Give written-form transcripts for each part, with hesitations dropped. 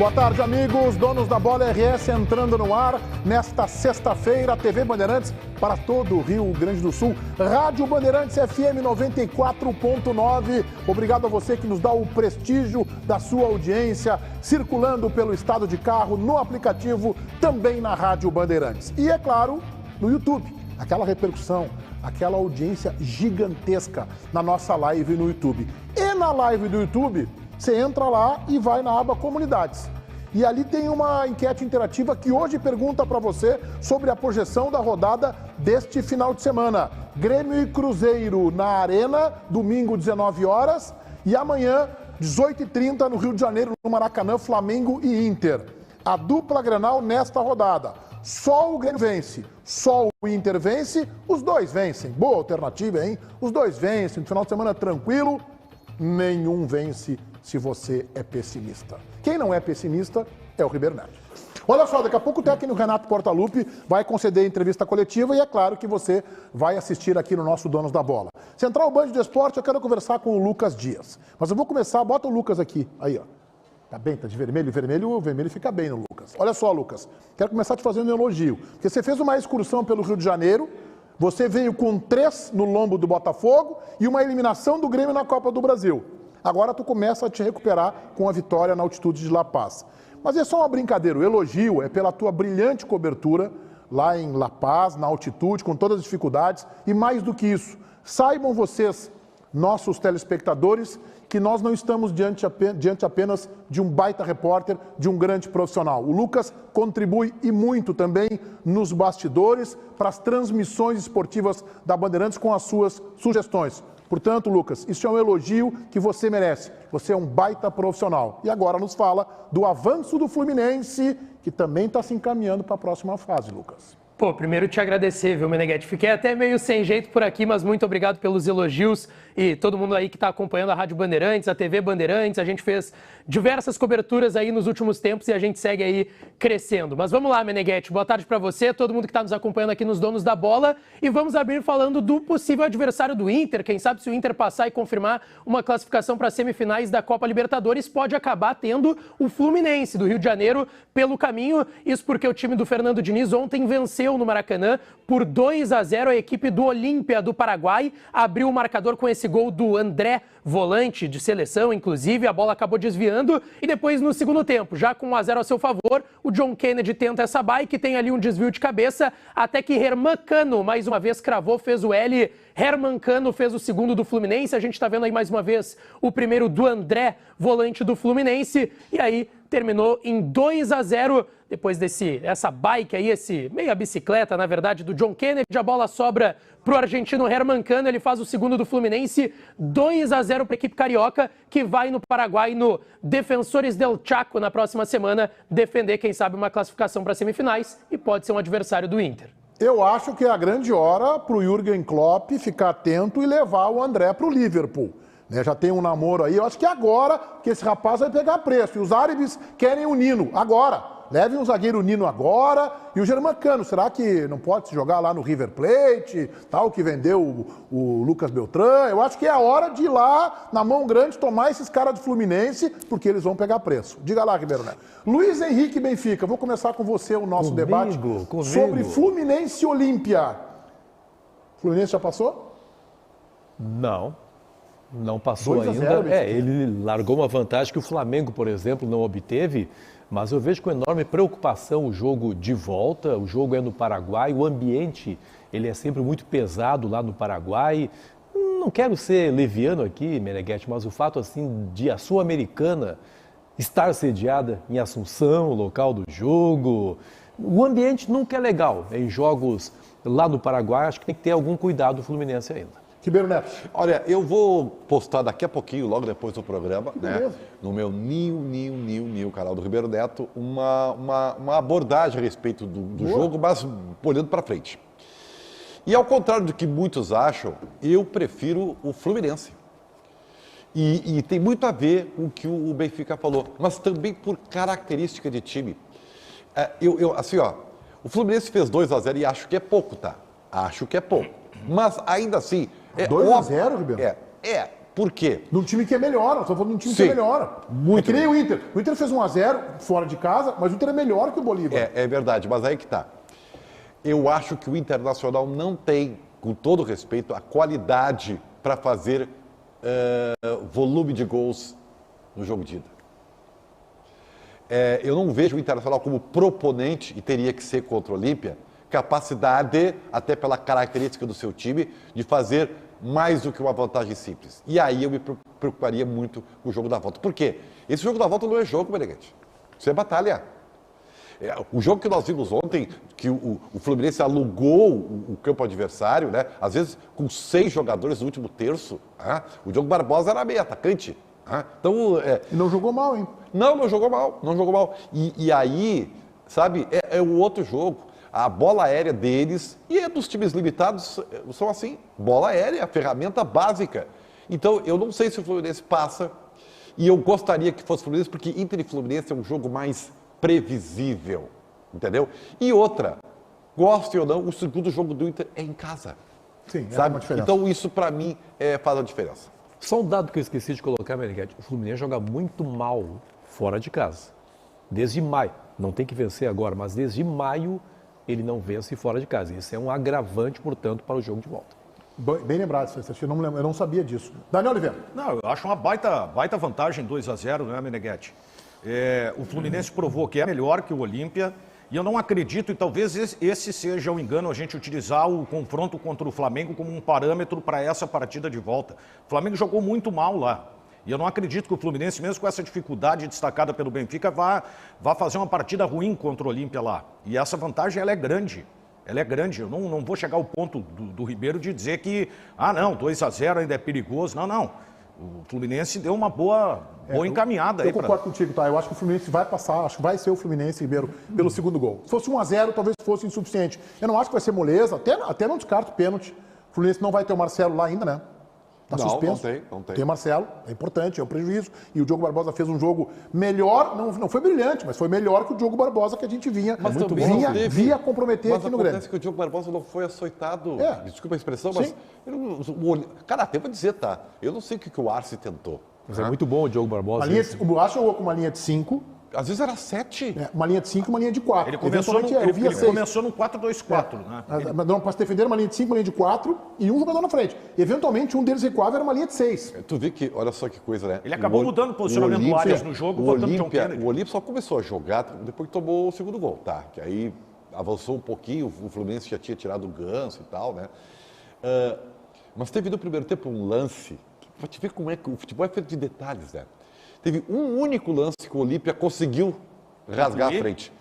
Boa tarde, amigos. Donos da Bola RS entrando no ar nesta sexta-feira. TV Bandeirantes para todo o Rio Grande do Sul. Rádio Bandeirantes FM 94.9. Obrigado a você que nos dá o prestígio da sua audiência, circulando pelo estado de carro, no aplicativo, também na Rádio Bandeirantes. E, é claro, no YouTube. Aquela repercussão, aquela audiência gigantesca na nossa live no YouTube. E na live do YouTube, você entra lá e vai na aba Comunidades. E ali tem uma enquete interativa que hoje pergunta para você sobre a projeção da rodada deste final de semana. Grêmio e Cruzeiro na Arena, domingo, 19 horas. E amanhã, 18h30, no Rio de Janeiro, no Maracanã, Flamengo e Inter. A dupla Grenal nesta rodada. Só o Grêmio vence, só o Inter vence, os dois vencem. Boa alternativa, hein? Os dois vencem, no final de semana tranquilo, nenhum vence se você é pessimista. Quem não é pessimista é o Ribeiro Neto. Olha só, daqui a pouco o técnico Renato Portaluppi vai conceder entrevista coletiva e é claro que você vai assistir aqui no nosso Donos da Bola. Central Band de Esporte, eu quero conversar com o Lucas Dias. Mas eu vou começar, bota o Lucas aqui, aí ó. Tá bem, tá de vermelho? O vermelho fica bem no Lucas. Olha só, Lucas, quero começar te fazendo um elogio. Porque você fez uma excursão pelo Rio de Janeiro, você veio com 3 no lombo do Botafogo e uma eliminação do Grêmio na Copa do Brasil. Agora tu começa a te recuperar com a vitória na altitude de La Paz. Mas é só uma brincadeira, o elogio é pela tua brilhante cobertura lá em La Paz, na altitude, com todas as dificuldades. E mais do que isso, saibam vocês, nossos telespectadores, que nós não estamos diante apenas de um baita repórter, de um grande profissional. O Lucas contribui e muito também nos bastidores para as transmissões esportivas da Bandeirantes com as suas sugestões. Portanto, Lucas, isso é um elogio que você merece. Você é um baita profissional. E agora nos fala do avanço do Fluminense, que também está se encaminhando para a próxima fase, Lucas. Pô, primeiro te agradecer, viu, Meneghetti? Fiquei até meio sem jeito por aqui, mas muito obrigado pelos elogios e todo mundo aí que está acompanhando a Rádio Bandeirantes, a TV Bandeirantes. A gente fez diversas coberturas aí nos últimos tempos e a gente segue aí crescendo. Mas vamos lá, Meneghetti, boa tarde para você, todo mundo que está nos acompanhando aqui nos Donos da Bola. E vamos abrir falando do possível adversário do Inter. Quem sabe se o Inter passar e confirmar uma classificação para as semifinais da Copa Libertadores, pode acabar tendo o Fluminense do Rio de Janeiro pelo caminho. Isso porque o time do Fernando Diniz ontem venceu no Maracanã por 2-0 a equipe do Olímpia do Paraguai. Abriu o marcador com esse gol do André, volante de seleção, inclusive. A bola acabou desviando e depois no segundo tempo, já com 1-0 a seu favor, o John Kennedy tenta essa bike, tem ali um desvio de cabeça, até que Herman Cano mais uma vez cravou, fez o L. Herman Cano fez o segundo do Fluminense. A gente está vendo aí mais uma vez o primeiro do André, volante do Fluminense. E aí terminou em 2-0. Depois dessa bike aí, meia bicicleta, na verdade, do John Kennedy, a bola sobra para o argentino Herman Cano, ele faz o segundo do Fluminense, 2-0 para a equipe carioca, que vai no Paraguai, no Defensores del Chaco, na próxima semana, defender, quem sabe, uma classificação para semifinais e pode ser um adversário do Inter. Eu acho que é a grande hora para o Jürgen Klopp ficar atento e levar o André para o Liverpool. Já tem um namoro aí, eu acho que agora que esse rapaz vai pegar preço. E os árabes querem o Nino, agora. Leve um zagueiro Nino agora. E o Germancano, será que não pode se jogar lá no River Plate, tal, que vendeu o Lucas Beltrán? Eu acho que é a hora de ir lá, na mão grande, tomar esses caras do Fluminense, porque eles vão pegar preço. Diga lá, Ribeiro Neto. Luiz Henrique Benfica, vou começar com você o nosso debate sobre Fluminense e Olímpia. Fluminense já passou? Não passou ainda. Ele largou uma vantagem que o Flamengo, por exemplo, não obteve, mas eu vejo com enorme preocupação o jogo de volta. O jogo é no Paraguai, o ambiente ele é sempre muito pesado lá no Paraguai. Não quero ser leviano aqui, Meneghetti, mas o fato assim de a Sul-Americana estar sediada em Assunção, o local do jogo, o ambiente nunca é legal. Em jogos lá no Paraguai, acho que tem que ter algum cuidado o Fluminense ainda. Ribeiro Neto. Olha, eu vou postar daqui a pouquinho, logo depois do programa, né, no meu New canal do Ribeiro Neto, uma abordagem a respeito do jogo, mas olhando para frente. E ao contrário do que muitos acham, eu prefiro o Fluminense. E tem muito a ver com o que o Benfica falou, mas também por característica de time. Assim, ó, o Fluminense fez 2-0 e acho que é pouco, tá? Acho que é pouco. Mas ainda assim... 2-0, Ribeiro? Por quê? De um time que é melhor, nós estamos falando de um time que é melhor. Muito é que nem o Inter. O Inter fez 1-0 fora de casa, mas o Inter é melhor que o Bolívar. É verdade, mas aí que tá. Eu acho que o Internacional não tem, com todo respeito, a qualidade para fazer volume de gols no jogo de ida. Eu não vejo o Internacional como proponente, e teria que ser contra o Olímpia, capacidade, até pela característica do seu time, de fazer mais do que uma vantagem simples. E aí eu me preocuparia muito com o jogo da volta. Por quê? Esse jogo da volta não é jogo, Meneghete. Isso é batalha. O jogo que nós vimos ontem, que o Fluminense alugou o campo adversário, né? Às vezes com 6 jogadores no último terço. O Diogo Barbosa era meio atacante. Então, E não jogou mal, hein? Não jogou mal, não jogou mal. E aí, sabe, é o outro jogo. A bola aérea deles, e dos times limitados, são assim, bola aérea, a ferramenta básica. Então, eu não sei se o Fluminense passa, e eu gostaria que fosse o Fluminense, porque Inter e Fluminense é um jogo mais previsível, entendeu? E outra, goste ou não, o segundo jogo do Inter é em casa. Sim, sabe? Uma diferença. Então, isso para mim faz a diferença. Só um dado que eu esqueci de colocar, Meneghete. O Fluminense joga muito mal fora de casa. Desde maio. Não tem que vencer agora, mas desde maio ele não vence fora de casa. Isso é um agravante, portanto, para o jogo de volta. Bem lembrado, eu não sabia disso. Daniel Oliveira. Não, eu acho uma baita vantagem 2-0, né, Meneghete? O Fluminense provou que é melhor que o Olímpia. E eu não acredito, e talvez esse seja o engano, a gente utilizar o confronto contra o Flamengo como um parâmetro para essa partida de volta. O Flamengo jogou muito mal lá. E eu não acredito que o Fluminense, mesmo com essa dificuldade destacada pelo Benfica, vá fazer uma partida ruim contra o Olímpia lá. E essa vantagem, ela é grande. Ela é grande. Eu não vou chegar ao ponto do Ribeiro de dizer que, 2-0 ainda é perigoso. Não. O Fluminense deu uma boa encaminhada. Eu concordo contigo, tá? Eu acho que o Fluminense vai passar, acho que vai ser o Fluminense, Ribeiro, pelo segundo gol. Se fosse 1-0, talvez fosse insuficiente. Eu não acho que vai ser moleza, até não descarto pênalti. O Fluminense não vai ter o Marcelo lá ainda, né? Tá suspenso. Não tem. Tem o Marcelo, é importante, é um prejuízo. E o Diogo Barbosa fez um jogo melhor, não foi brilhante, mas foi melhor que o Diogo Barbosa que a gente via comprometer aqui no Grêmio. Acontece que o Diogo Barbosa não foi açoitado, desculpa a expressão, Sim. mas... Cara, até vou dizer, tá? Eu não sei o que o Arce tentou. Mas é muito bom o Diogo Barbosa. O Arce jogou com uma linha de 5. Às vezes era 7. Uma linha de 5 e uma linha de 4. Ele começou no 4-2-4, né? Não, para se defender uma linha de 5, uma linha de 4 e um jogador na frente. Eventualmente, um deles recuava, era uma linha de 6. Tu vê que, olha só que coisa, né? Ele acabou mudando o posicionamento do Arias no jogo, botando John Kennedy. O Olímpia só começou a jogar depois que tomou o segundo gol, tá? Que aí avançou um pouquinho, o Fluminense já tinha tirado o Ganso e tal, né? Mas teve no primeiro tempo um lance, pra te ver como é que o futebol é feito de detalhes, né? Teve um único lance que o Olímpia conseguiu rasgar a frente.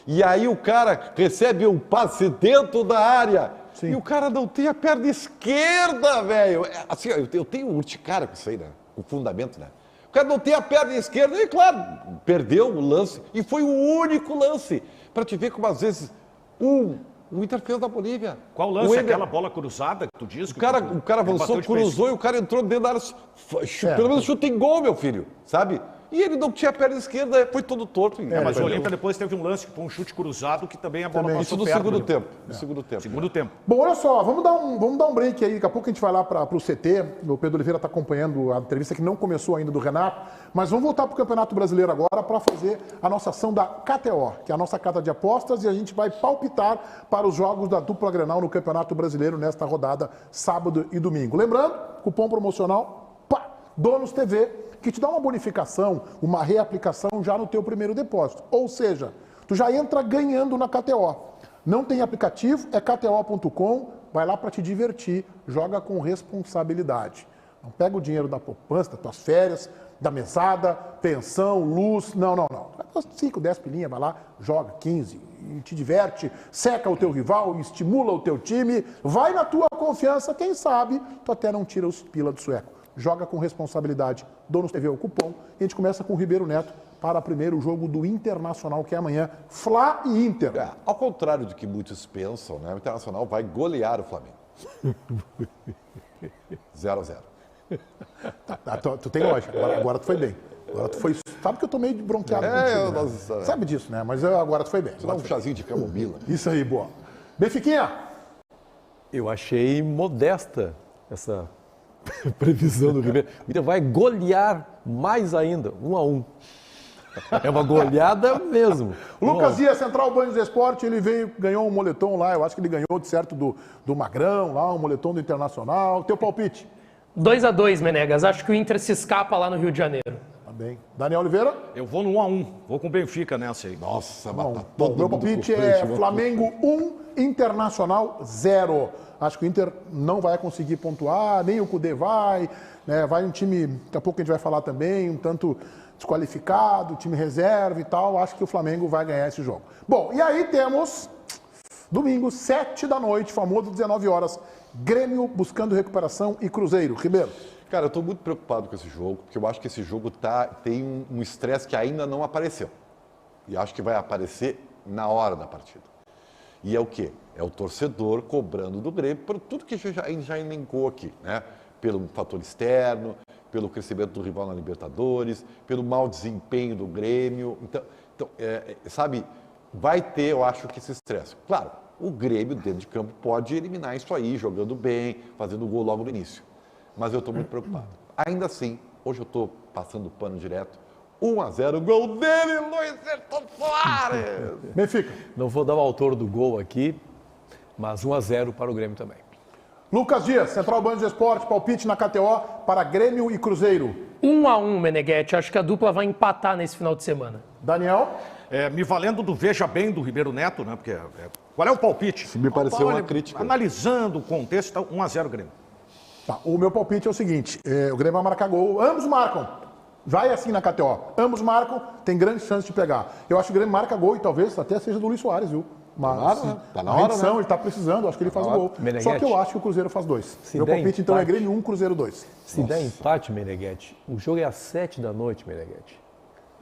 E aí o cara recebe um passe dentro da área. Sim. E o cara não tem a perna esquerda, velho. Assim, eu tenho urticária com isso aí, né? O fundamento, né? O cara não tem a perna esquerda e, claro, perdeu o lance. E foi o único lance. Para te ver como, às vezes, o Inter fez da Bolívia. Qual lance? Aquela bola cruzada que tu disse? O cara avançou, cruzou e o cara entrou dentro da área. Pelo menos chute em gol, meu filho, sabe? E ele não tinha a perna esquerda, foi todo torto. Mas o Olímpia depois teve um lance que foi um chute cruzado que também a bola passou isso no perto. Segundo tempo. Bom, olha só, vamos dar um break aí. Daqui a pouco a gente vai lá para o CT. O Pedro Oliveira está acompanhando a entrevista que não começou ainda do Renato. Mas vamos voltar para o Campeonato Brasileiro agora para fazer a nossa ação da KTO, que é a nossa casa de apostas, e a gente vai palpitar para os jogos da dupla Grenal no Campeonato Brasileiro nesta rodada, sábado e domingo. Lembrando, cupom promocional Donos TV, que te dá uma bonificação, uma reaplicação já no teu primeiro depósito. Ou seja, tu já entra ganhando na KTO. Não tem aplicativo, é kto.com, vai lá para te divertir, joga com responsabilidade. Não pega o dinheiro da poupança, das tuas férias, da mesada, pensão, luz, não. 5, 10 pilinha, vai lá, joga 15, e te diverte, seca o teu rival, estimula o teu time, vai na tua confiança, quem sabe tu até não tira os pila do sueco. Joga com responsabilidade. Donos TV é o cupom. E a gente começa com o Ribeiro Neto para o primeiro jogo do Internacional, que é amanhã. Fla e Inter. Ao contrário do que muitos pensam, né? O Internacional vai golear o Flamengo. 0-0. Tu tem lógica. Agora tu foi bem. Agora tu foi... Sabe que eu tô meio bronqueado contigo, né? Sabe disso, né? Mas agora tu foi bem. Você dá um chazinho de camomila. Isso aí, boa. Benfiquinha. Eu achei modesta essa previsão do Ribeiro. O Inter vai golear mais ainda, 1-1. É uma goleada mesmo. Lucas Dias, Central Banhos do Esporte, ele veio, ganhou um moletom lá, eu acho que ele ganhou de certo do Magrão, lá, um moletom do Internacional. Teu palpite? 2-2, Menegas. Acho que o Inter se escapa lá no Rio de Janeiro. Tá bem. Daniel Oliveira? Eu vou no 1-1. Vou com o Benfica nessa aí. Nossa, Bom, mata bom, todo meu mundo palpite com é frente, Flamengo 1, Internacional 0. Acho que o Inter não vai conseguir pontuar, nem o Cudê vai, né? Vai um time, daqui a pouco a gente vai falar também, um tanto desqualificado, time reserva e tal. Acho que o Flamengo vai ganhar esse jogo. Bom, e aí temos domingo, 7 da noite, famoso 19 horas, Grêmio buscando recuperação e Cruzeiro. Ribeiro. Cara, eu estou muito preocupado com esse jogo, porque eu acho que esse jogo tem um estresse que ainda não apareceu. E acho que vai aparecer na hora da partida. E é o quê? É o torcedor cobrando do Grêmio por tudo que a gente já elencou aqui, né? Pelo fator externo, pelo crescimento do rival na Libertadores, pelo mau desempenho do Grêmio. Então sabe, vai ter, eu acho, que esse estresse. Claro, o Grêmio dentro de campo pode eliminar isso aí, jogando bem, fazendo gol logo no início. Mas eu estou muito preocupado. Ainda assim, hoje eu estou passando o pano direto. 1-0, gol dele, Luiz Soares! Benfica. Não vou dar o autor do gol aqui, mas 1-0 para o Grêmio também. Lucas Dias, Central Banhos do Esporte, palpite na KTO para Grêmio e Cruzeiro. 1-1, Meneghetti. Acho que a dupla vai empatar nesse final de semana. Daniel. Me valendo do veja bem do Ribeiro Neto, né? Porque qual é o palpite? Isso me pareceu uma crítica. Analisando o contexto, tá 1-0 Grêmio. Tá, o meu palpite é o seguinte, o Grêmio vai marcar gol, ambos marcam. Vai assim na KTO, ambos marcam, tem grande chance de pegar. Eu acho que o Grêmio marca gol e talvez até seja do Luiz Soares, viu? Mas tá na hora, né? Ele tá precisando, acho que ele faz o gol. Meneghetti. Só que eu acho que o Cruzeiro faz 2. Meu palpite então é Grêmio 1, Cruzeiro 2. Se der empate, Meneghetti, o jogo é às 7 da noite, Meneghetti.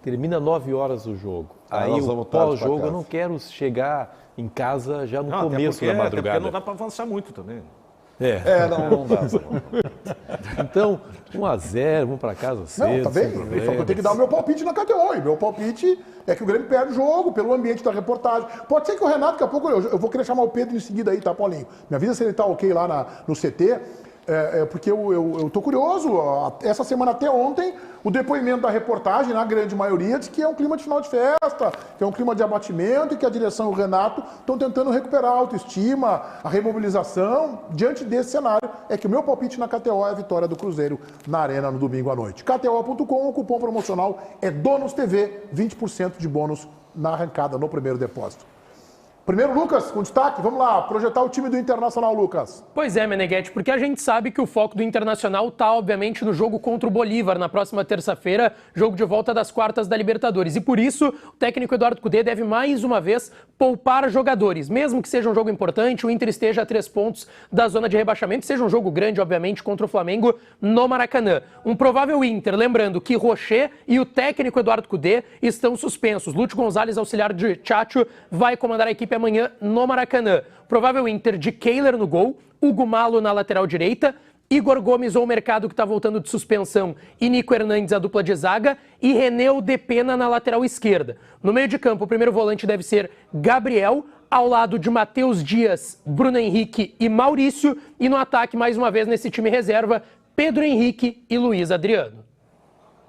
Termina 9 horas o jogo. Aí nós o vamos tarde pra pós-jogo eu casa. não quero chegar em casa já no Não, começo da até madrugada. porque não dá para avançar muito também. Não dá. Então, 1-0, vamos para casa cedo. Não, tá bem, sem só que eu problemas. tenho que dar o meu palpite na KTO. E meu palpite é que o Grêmio perde o jogo pelo ambiente da reportagem. Pode ser que o Renato, daqui a pouco, eu vou querer chamar o Pedro em seguida aí, tá, Paulinho? Me avisa se ele tá ok lá no CT. Porque eu tô curioso. Essa semana até ontem, o depoimento da reportagem, na grande maioria, diz que é um clima de final de festa, que é um clima de abatimento e que a direção e o Renato estão tentando recuperar a autoestima, a remobilização. Diante desse cenário, é que o meu palpite na KTO é a vitória do Cruzeiro na Arena no domingo à noite. KTO.com, o cupom promocional é DONOSTV, 20% de bônus na arrancada, no primeiro depósito. Primeiro, Lucas, com destaque, vamos lá, projetar o time do Internacional, Lucas. Pois é, Meneghetti, porque a gente sabe que o foco do Internacional está, obviamente, no jogo contra o Bolívar, na próxima terça-feira, jogo de volta das quartas da Libertadores. E por isso, o técnico Eduardo Cudê deve, mais uma vez, poupar jogadores. Mesmo que seja um jogo importante, o Inter esteja a 3 pontos da zona de rebaixamento, seja um jogo grande, obviamente, contra o Flamengo no Maracanã. Um provável Inter, lembrando que Rocher e o técnico Eduardo Cudê estão suspensos. Lúcio Gonzalez, auxiliar de Tchatcho, vai comandar a equipe amanhã no Maracanã. Provável Inter de Kehler no gol, Hugo Malo na lateral direita, Igor Gomes ou Mercado, que está voltando de suspensão, e Nico Hernandes, a dupla de zaga, e René de Pena na lateral esquerda. No meio de campo, o primeiro volante deve ser Gabriel, ao lado de Matheus Dias, Bruno Henrique e Maurício, e no ataque, mais uma vez, nesse time reserva, Pedro Henrique e Luiz Adriano.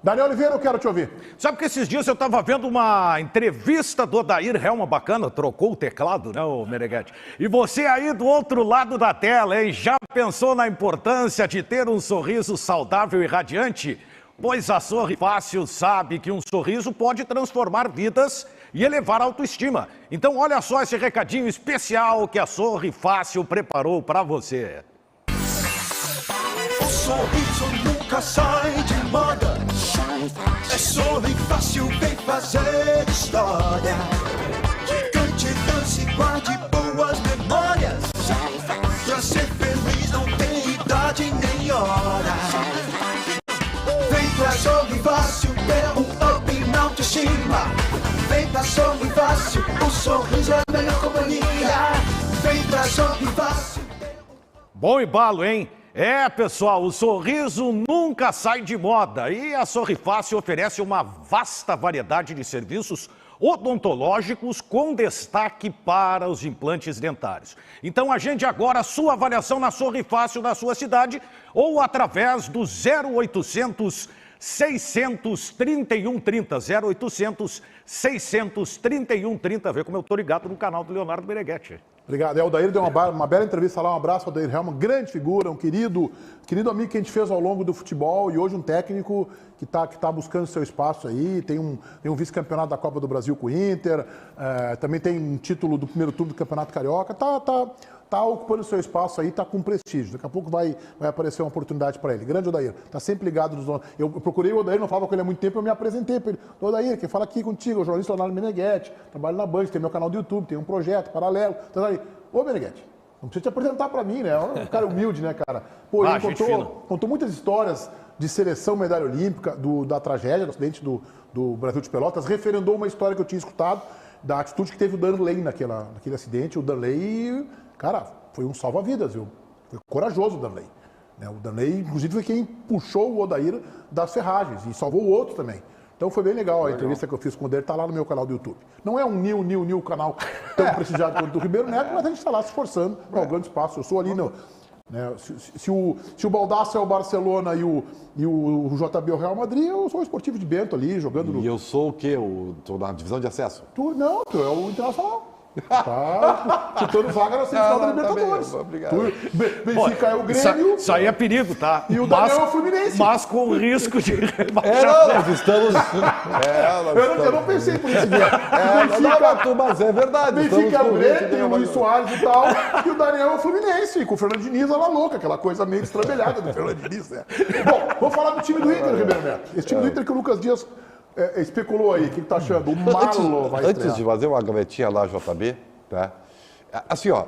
Daniel Oliveira, eu quero te ouvir. Sabe que esses dias eu estava vendo uma entrevista do Odair Helma bacana, trocou o teclado, né, o Meneghetti? E você aí do outro lado da tela, hein? Já pensou na importância de ter um sorriso saudável e radiante? Pois a Sorri Fácil sabe que um sorriso pode transformar vidas e elevar a autoestima. Então olha só esse recadinho especial que a Sorri Fácil preparou para você. O sorriso nunca sai de moda. É Sorri Fácil, vem fazer história. Cante, dance, guarde boas memórias. Pra ser feliz não tem idade nem hora. Vem pra Sorri Fácil, dê um up na autoestima. Vem pra Sorri Fácil, o sorriso é a melhor companhia. Vem pra Sorri Fácil. Bom embalo, hein? Pessoal, o sorriso nunca sai de moda e a Sorri Fácil oferece uma vasta variedade de serviços odontológicos com destaque para os implantes dentários. Então agende agora a sua avaliação na Sorri Fácil da sua cidade ou através do 0800 631 30, 0800 631 30. Vê como eu tô ligado no canal do Leonardo Meneghetti. Obrigado. O Odair deu uma bela entrevista lá. Um abraço ao Odair Helman, grande figura, um querido amigo que a gente fez ao longo do futebol e hoje um técnico que tá buscando seu espaço aí. Tem um vice-campeonato da Copa do Brasil com o Inter, também tem um título do primeiro turno do Campeonato Carioca. Tá ocupando seu espaço aí, tá com prestígio. Daqui a pouco vai aparecer uma oportunidade para ele. Grande Odair, tá sempre ligado nos donos. Eu procurei o Odair, não falava com ele há muito tempo, eu me apresentei para ele. Odair, quem fala aqui contigo, o jornalista Leonardo Meneghetti, trabalho na Band, tem meu canal do YouTube, tem um projeto paralelo. Então, aí, ô Meneghetti, não precisa te apresentar para mim, né? É um cara humilde, né, cara? Pô, ele contou muitas histórias de seleção medalha olímpica, da tragédia, do acidente do Brasil de Pelotas, referendou uma história que eu tinha escutado, da atitude que teve o Darley naquele acidente. O Darley... Cara, foi um salva-vidas, viu? Foi corajoso o Darley. O Darley, inclusive, foi quem puxou o Odair das ferragens e salvou o outro também. Então foi bem legal a entrevista que eu fiz com o Odair, tá lá no meu canal do YouTube. Não é um new canal tão prestigiado quanto o do Ribeiro Neto, mas a gente está lá se esforçando, galgando espaço. Eu sou ali no... Se o Baldasso é o Barcelona e o JB é o Real Madrid, eu sou o Esportivo de Bento ali, jogando no... E eu sou o quê? Tô na divisão de acesso? Tu é o Internacional. Tá chutando vaga na semifinal da Libertadores. Obrigado. Benfica é o Grêmio. Isso aí é perigo, tá? E o Daniel é o Fluminense. Mas com o risco de... nós estamos... Eu não pensei por isso. Mas é verdade. Benfica é o Grêmio, tem o Luiz Soares e tal. E o Daniel é o Fluminense. Com o Fernando Diniz, ela louca. Aquela coisa meio estrambelhada do Fernando Diniz, né? Bom, vamos falar do time do Inter, Ribeiro Neto. Esse time do Inter que o Lucas Dias... especulou aí, o que tá achando? O Marlo vai estrear. Antes de fazer uma gavetinha lá, JB, tá? Assim, ó,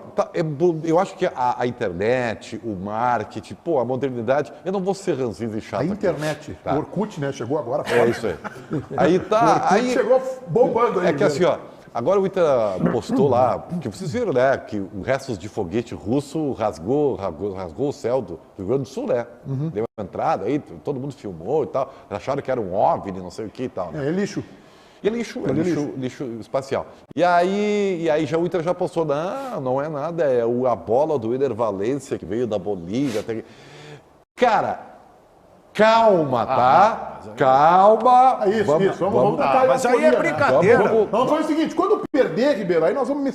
eu acho que a internet, o marketing, a modernidade, eu não vou ser ranzinho e chato. A internet, tá? O Orkut, né? Chegou agora. É isso aí. Aí tá. O Orkut chegou bombando aí. É que assim, ó, agora o Inter postou lá, que vocês viram, né, que o restos de foguete russo rasgou o céu do Rio Grande do Sul, né? Deu uma entrada aí, todo mundo filmou e tal, acharam que era um OVNI, não sei o que e tal, né? É lixo. E é lixo espacial. E aí já o Inter já postou, não é nada, é a bola do Éder Valencia que veio da Bolívia. Cara, calma, tá? Calma. Isso. Vamos tacar mas aí é brincadeira. Vamos fazer o seguinte, quando perder, Ribeiro, aí nós vamos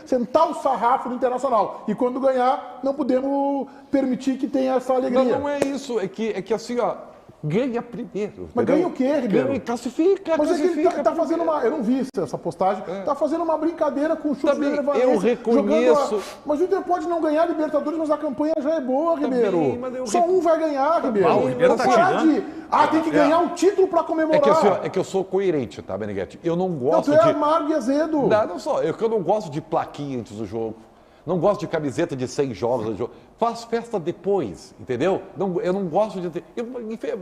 sentar o sarrafo do Internacional. E quando ganhar, não podemos permitir que tenha essa alegria. Não é isso, é que assim, ó, ganha primeiro. Mas ganha o quê, Ribeiro? Ganha, classifica. Mas é que ele tá fazendo uma... Eu não vi essa postagem. Tá fazendo uma brincadeira com o chute do Éder Valencia. Eu reconheço. Mas o Inter pode não ganhar a Libertadores, mas a campanha já é boa, Ribeiro. Só um vai ganhar, Ribeiro. O Ribeiro tá tirando. Tem que ganhar um título pra comemorar. É que assim, ó, é que eu sou coerente, tá, Meneghetti? Eu não gosto de... Tu é amargo e azedo. Não só. Eu não gosto de plaquinha antes do jogo. Não gosto de camiseta de 100 jogos no jogo. Faço festa depois, entendeu? Eu não gosto de ter...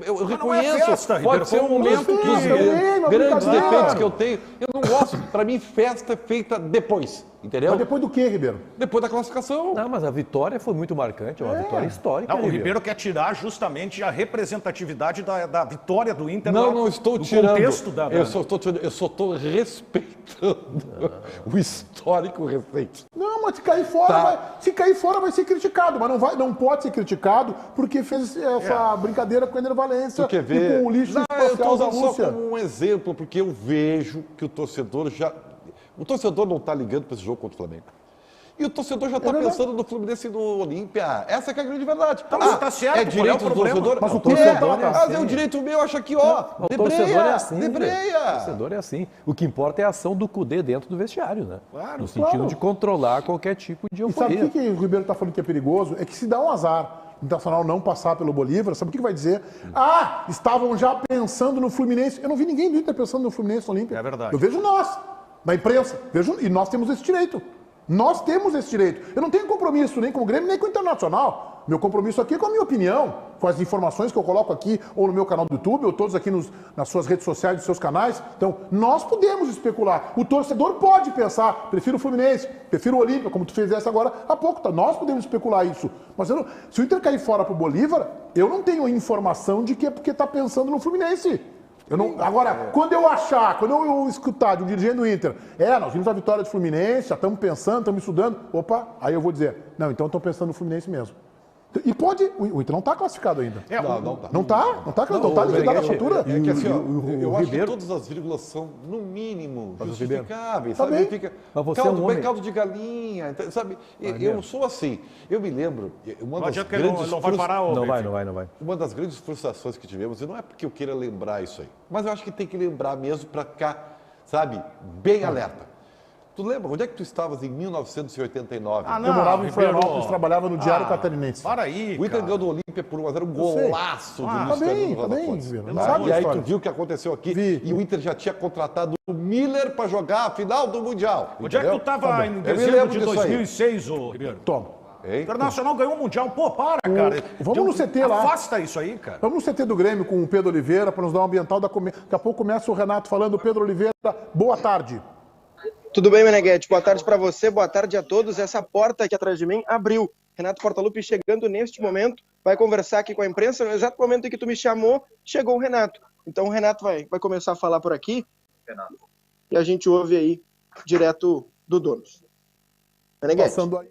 Eu reconheço, festa, pode ser um momento que grandes defeitos que eu tenho. Eu não gosto. Para mim, festa é feita depois, entendeu? Mas depois do quê, Ribeiro? Depois da classificação. Não, mas a vitória foi muito marcante, é uma vitória histórica. Não, o Ribeiro quer tirar justamente a representatividade da vitória do Inter. Não estou tirando. Contexto Eu só estou respeitando o histórico recente. Não, mas se cair fora, vai ser criticado. Mas não pode ser criticado porque fez essa brincadeira com o Éder Valencia e com o lixo espacial eu estou da usando Rússia. só como um exemplo, porque eu vejo que o torcedor não está ligando para esse jogo contra o Flamengo. E o torcedor já está pensando no Fluminense e no Olímpia. Essa que é a grande verdade. Tá certo, é direito do torcedor. Mas o torcedor é o direito meu, acha que, ó, o torcedor é assim. debreia. O torcedor é assim. O que importa é a ação do Cudê dentro do vestiário, né? Claro, no sentido de controlar qualquer tipo de E euforia. sabe o que o Ribeiro está falando que é perigoso? É que se dá um azar o Internacional não passar pelo Bolívar, sabe o que vai dizer? Estavam já pensando no Fluminense. Eu não vi ninguém do Inter pensando no Fluminense Olímpia. É verdade. Eu vejo nós, na imprensa, e nós temos esse direito. Nós temos esse direito. Eu não tenho compromisso nem com o Grêmio, nem com o Internacional. Meu compromisso aqui é com a minha opinião, com as informações que eu coloco aqui, ou no meu canal do YouTube, ou todos aqui nas suas redes sociais, nos seus canais. Então, nós podemos especular. O torcedor pode pensar, prefiro o Fluminense, prefiro o Olímpia, como tu fizesse agora há pouco. Tá? Nós podemos especular isso. Mas se o Inter cair fora pro Bolívar, eu não tenho informação de que é porque tá pensando no Fluminense. Agora, quando eu escutar de um dirigente do Inter, nós vimos a vitória do Fluminense, já estamos pensando, estamos estudando, opa, aí eu vou dizer, não, então estão pensando no Fluminense mesmo. E o Inter não está classificado ainda. Não está liquidado a fatura. É que assim, eu acho que todas as vírgulas são, no mínimo, justificáveis, sabe? Fica caldo de galinha, sabe? Eu sou assim. Eu me lembro, não adianta que ele não vai parar. Não vai. Uma das grandes frustrações que tivemos, e não é porque eu queira lembrar isso aí, mas eu acho que tem que lembrar mesmo para ficar, sabe, bem alerta. Tu lembra? Onde é que tu estavas em 1989? Eu morava em Florianópolis, trabalhava no Diário Catarinense. Para aí, o Inter ganhou do Olímpia por 1 a 0, um golaço de Luiz Fernando Rosa. E aí tu viu o que aconteceu aqui? E o Inter já tinha contratado o Miller para jogar a final do Mundial. Onde é que tu estava em dezembro de 2006, ô Ribeiro? Toma. O Internacional ganhou o Mundial. Pô, cara. Vamos no CT lá. Afasta isso aí, cara. Vamos no CT do Grêmio com o Pedro Oliveira para nos dar um ambiental da Daqui a pouco começa o Renato falando. Pedro Oliveira, boa tarde. Tudo bem, Meneghetti? Boa tarde para você, boa tarde a todos. Essa porta aqui atrás de mim abriu. Renato Portaluppi chegando neste momento, vai conversar aqui com a imprensa. No exato momento em que tu me chamou, chegou o Renato. Então o Renato vai começar a falar por aqui. E a gente ouve aí, direto do Donos. Meneghetti. Passando aí.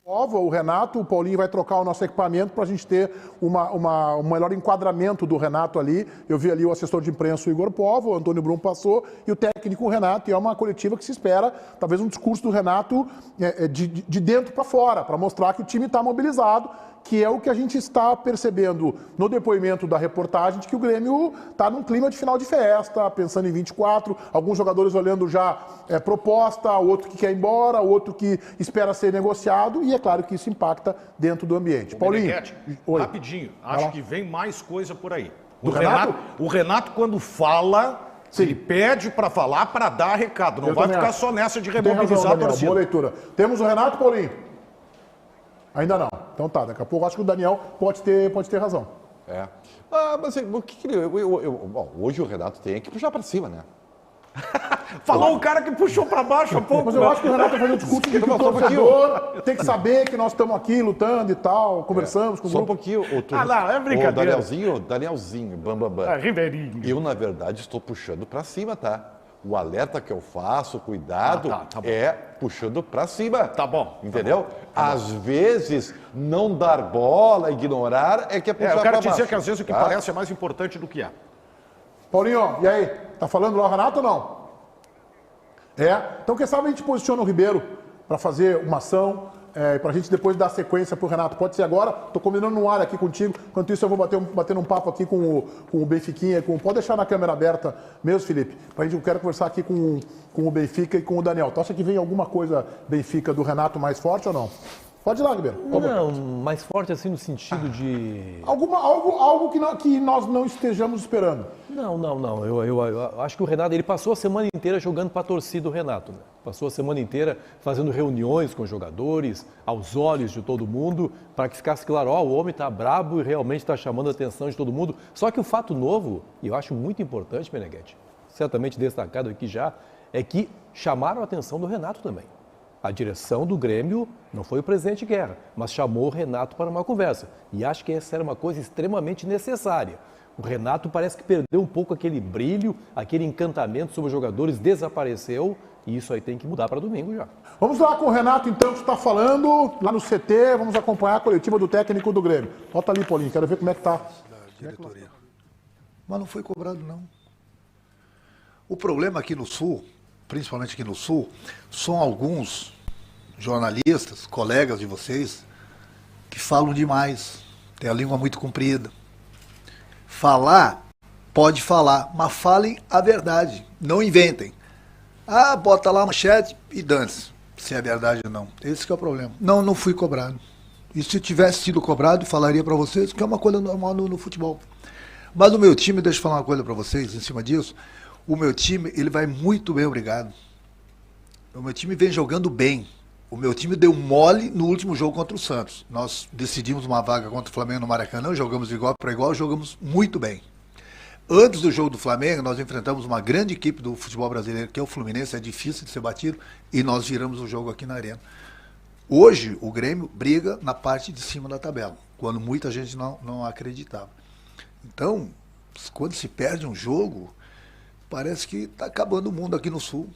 O Renato, o Paulinho vai trocar o nosso equipamento para a gente ter um melhor enquadramento do Renato ali. Eu vi ali o assessor de imprensa, o Igor Povo, o Antônio Brum passou, e o técnico, o Renato, e é uma coletiva que se espera, talvez um discurso do Renato de dentro para fora, para mostrar que o time está mobilizado, que é o que a gente está percebendo no depoimento da reportagem, de que o Grêmio está num clima de final de festa, pensando em 24, alguns jogadores olhando já proposta, outro que quer ir embora, outro que espera ser negociado, e é claro que isso impacta dentro do ambiente. Paulinho, rapidinho, acho que vem mais coisa por aí. O Renato, quando fala, ele pede para falar, para dar recado, não vai ficar só nessa de remobilizar a torcida. Boa leitura. Temos o Renato, Paulinho? Ainda não. Então tá, daqui a pouco acho que o Daniel pode ter razão. Mas o que bom, hoje o Renato tem que puxar para cima, né? Falou o cara que puxou para baixo há pouco. Mas eu acho que o Renato vai fazer um discurso de que o torcedor tem que saber que nós estamos aqui lutando e tal, conversamos com o grupo. Só um pouquinho. É brincadeira. Danielzinho, Bambambam. Ribeirinho. Eu, na verdade, estou puxando para cima, tá? O alerta que eu faço, cuidado, é puxando para cima. Tá bom. Entendeu? Às vezes, não dar bola, ignorar, é que é puxar para baixo. Eu quero te dizer que às vezes o que parece é mais importante do que é. Paulinho, e aí? Tá falando lá o Renato ou não? Então quem sabe a gente posiciona o Ribeiro para fazer uma ação, para a gente depois dar sequência pro Renato. Pode ser agora, tô combinando no ar aqui contigo. Enquanto isso eu vou bater um papo aqui com o Benfiquinha, pode deixar na câmera aberta mesmo, Felipe? Eu quero conversar aqui com o Benfica e com o Daniel. Tu acha que vem alguma coisa Benfica do Renato mais forte ou não? Pode ir lá, Ribeiro. Não, mais forte assim no sentido de... Algo que nós não estejamos esperando. Não. Eu acho que o Renato, ele passou a semana inteira jogando para a torcida do Renato. Né? Passou a semana inteira fazendo reuniões com os jogadores, aos olhos de todo mundo, para que ficasse claro, o homem está brabo e realmente está chamando a atenção de todo mundo. Só que o fato novo, e eu acho muito importante, Meneghetti, certamente destacado aqui já, é que chamaram a atenção do Renato também. A direção do Grêmio não foi o presidente Guerra, mas chamou o Renato para uma conversa. E acho que essa era uma coisa extremamente necessária. O Renato parece que perdeu um pouco aquele brilho, aquele encantamento sobre os jogadores, desapareceu. E isso aí tem que mudar para domingo já. Vamos lá com o Renato, então, que está falando lá no CT. Vamos acompanhar a coletiva do técnico do Grêmio. Volta ali, Paulinho, quero ver como é que está. Diretoria. Mas não foi cobrado, não. O problema aqui no Sul, principalmente aqui no Sul, são alguns jornalistas, colegas de vocês, que falam demais, tem a língua muito comprida. Falar, pode falar, mas falem a verdade, não inventem. Bota lá a manchete e dane-se, se é verdade ou não. Esse que é o problema. Não fui cobrado. E se tivesse sido cobrado, falaria para vocês que é uma coisa normal no futebol. Mas o meu time, deixa eu falar uma coisa para vocês em cima disso, o meu time, ele vai muito bem, obrigado. O meu time vem jogando bem. O meu time deu mole no último jogo contra o Santos. Nós decidimos uma vaga contra o Flamengo no Maracanã, jogamos de igual para igual, jogamos muito bem. Antes do jogo do Flamengo, nós enfrentamos uma grande equipe do futebol brasileiro, que é o Fluminense, é difícil de ser batido, e nós viramos o jogo aqui na Arena. Hoje, o Grêmio briga na parte de cima da tabela, quando muita gente não acreditava. Então, quando se perde um jogo, parece que está acabando o mundo aqui no Sul.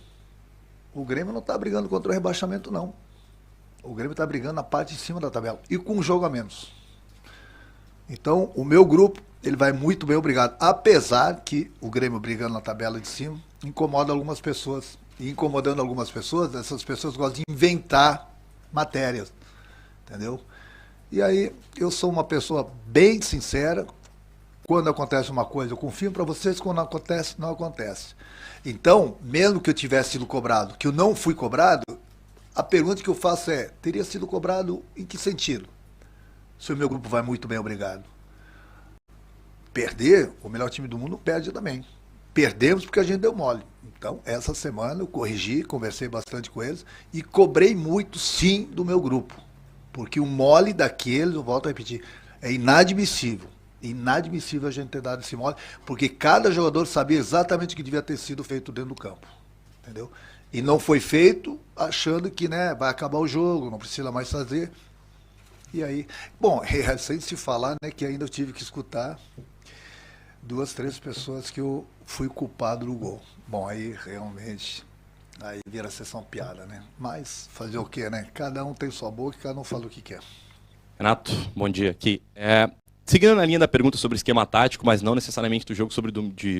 O Grêmio não está brigando contra o rebaixamento, não. O Grêmio está brigando na parte de cima da tabela e com um jogo a menos. Então, o meu grupo, ele vai muito bem, obrigado. Apesar que o Grêmio brigando na tabela de cima incomoda algumas pessoas. E incomodando algumas pessoas, essas pessoas gostam de inventar matérias. Entendeu? E aí, eu sou uma pessoa bem sincera. Quando acontece uma coisa, eu confio para vocês. Quando não acontece, não acontece. Então, mesmo que eu tivesse sido cobrado, que eu não fui cobrado, a pergunta que eu faço é, teria sido cobrado em que sentido? Se o meu grupo vai muito bem, obrigado. Perder, o melhor time do mundo perde também. Perdemos porque a gente deu mole. Então, essa semana eu corrigi, conversei bastante com eles e cobrei muito, sim, do meu grupo. Porque o mole daqueles, eu volto a repetir, é inadmissível. Inadmissível a gente ter dado esse mole, porque cada jogador sabia exatamente o que devia ter sido feito dentro do campo. Entendeu? E não foi feito achando que, né, vai acabar o jogo, não precisa mais fazer. E aí, bom, sem se falar, né, que ainda eu tive que escutar 2, 3 pessoas que eu fui culpado do gol. Bom, aí realmente, aí vira sessão piada, né? Mas fazer o quê, né? Cada um tem sua boca e cada um fala o que quer. Renato, bom dia. Aqui. Seguindo na linha da pergunta sobre esquema tático, mas não necessariamente do jogo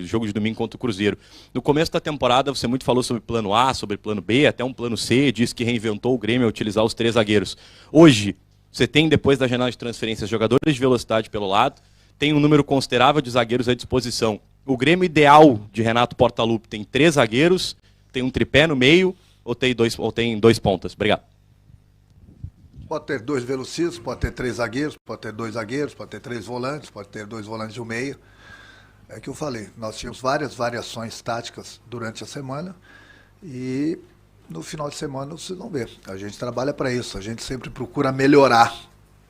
jogo de domingo contra o Cruzeiro. No começo da temporada, você muito falou sobre plano A, sobre plano B, até um plano C, disse que reinventou o Grêmio a utilizar os 3 zagueiros. Hoje, você tem, depois da janela de transferências, jogadores de velocidade pelo lado, tem um número considerável de zagueiros à disposição. O Grêmio ideal de Renato Portaluppi tem 3 zagueiros, tem um tripé no meio ou tem 2 pontas? Obrigado. Pode ter 2 velocistas, pode ter 3 zagueiros, pode ter 2 zagueiros, pode ter 3 volantes, pode ter 2 volantes de um meio. É que eu falei, nós tínhamos várias variações táticas durante a semana e no final de semana vocês vão ver. A gente trabalha para isso, a gente sempre procura melhorar.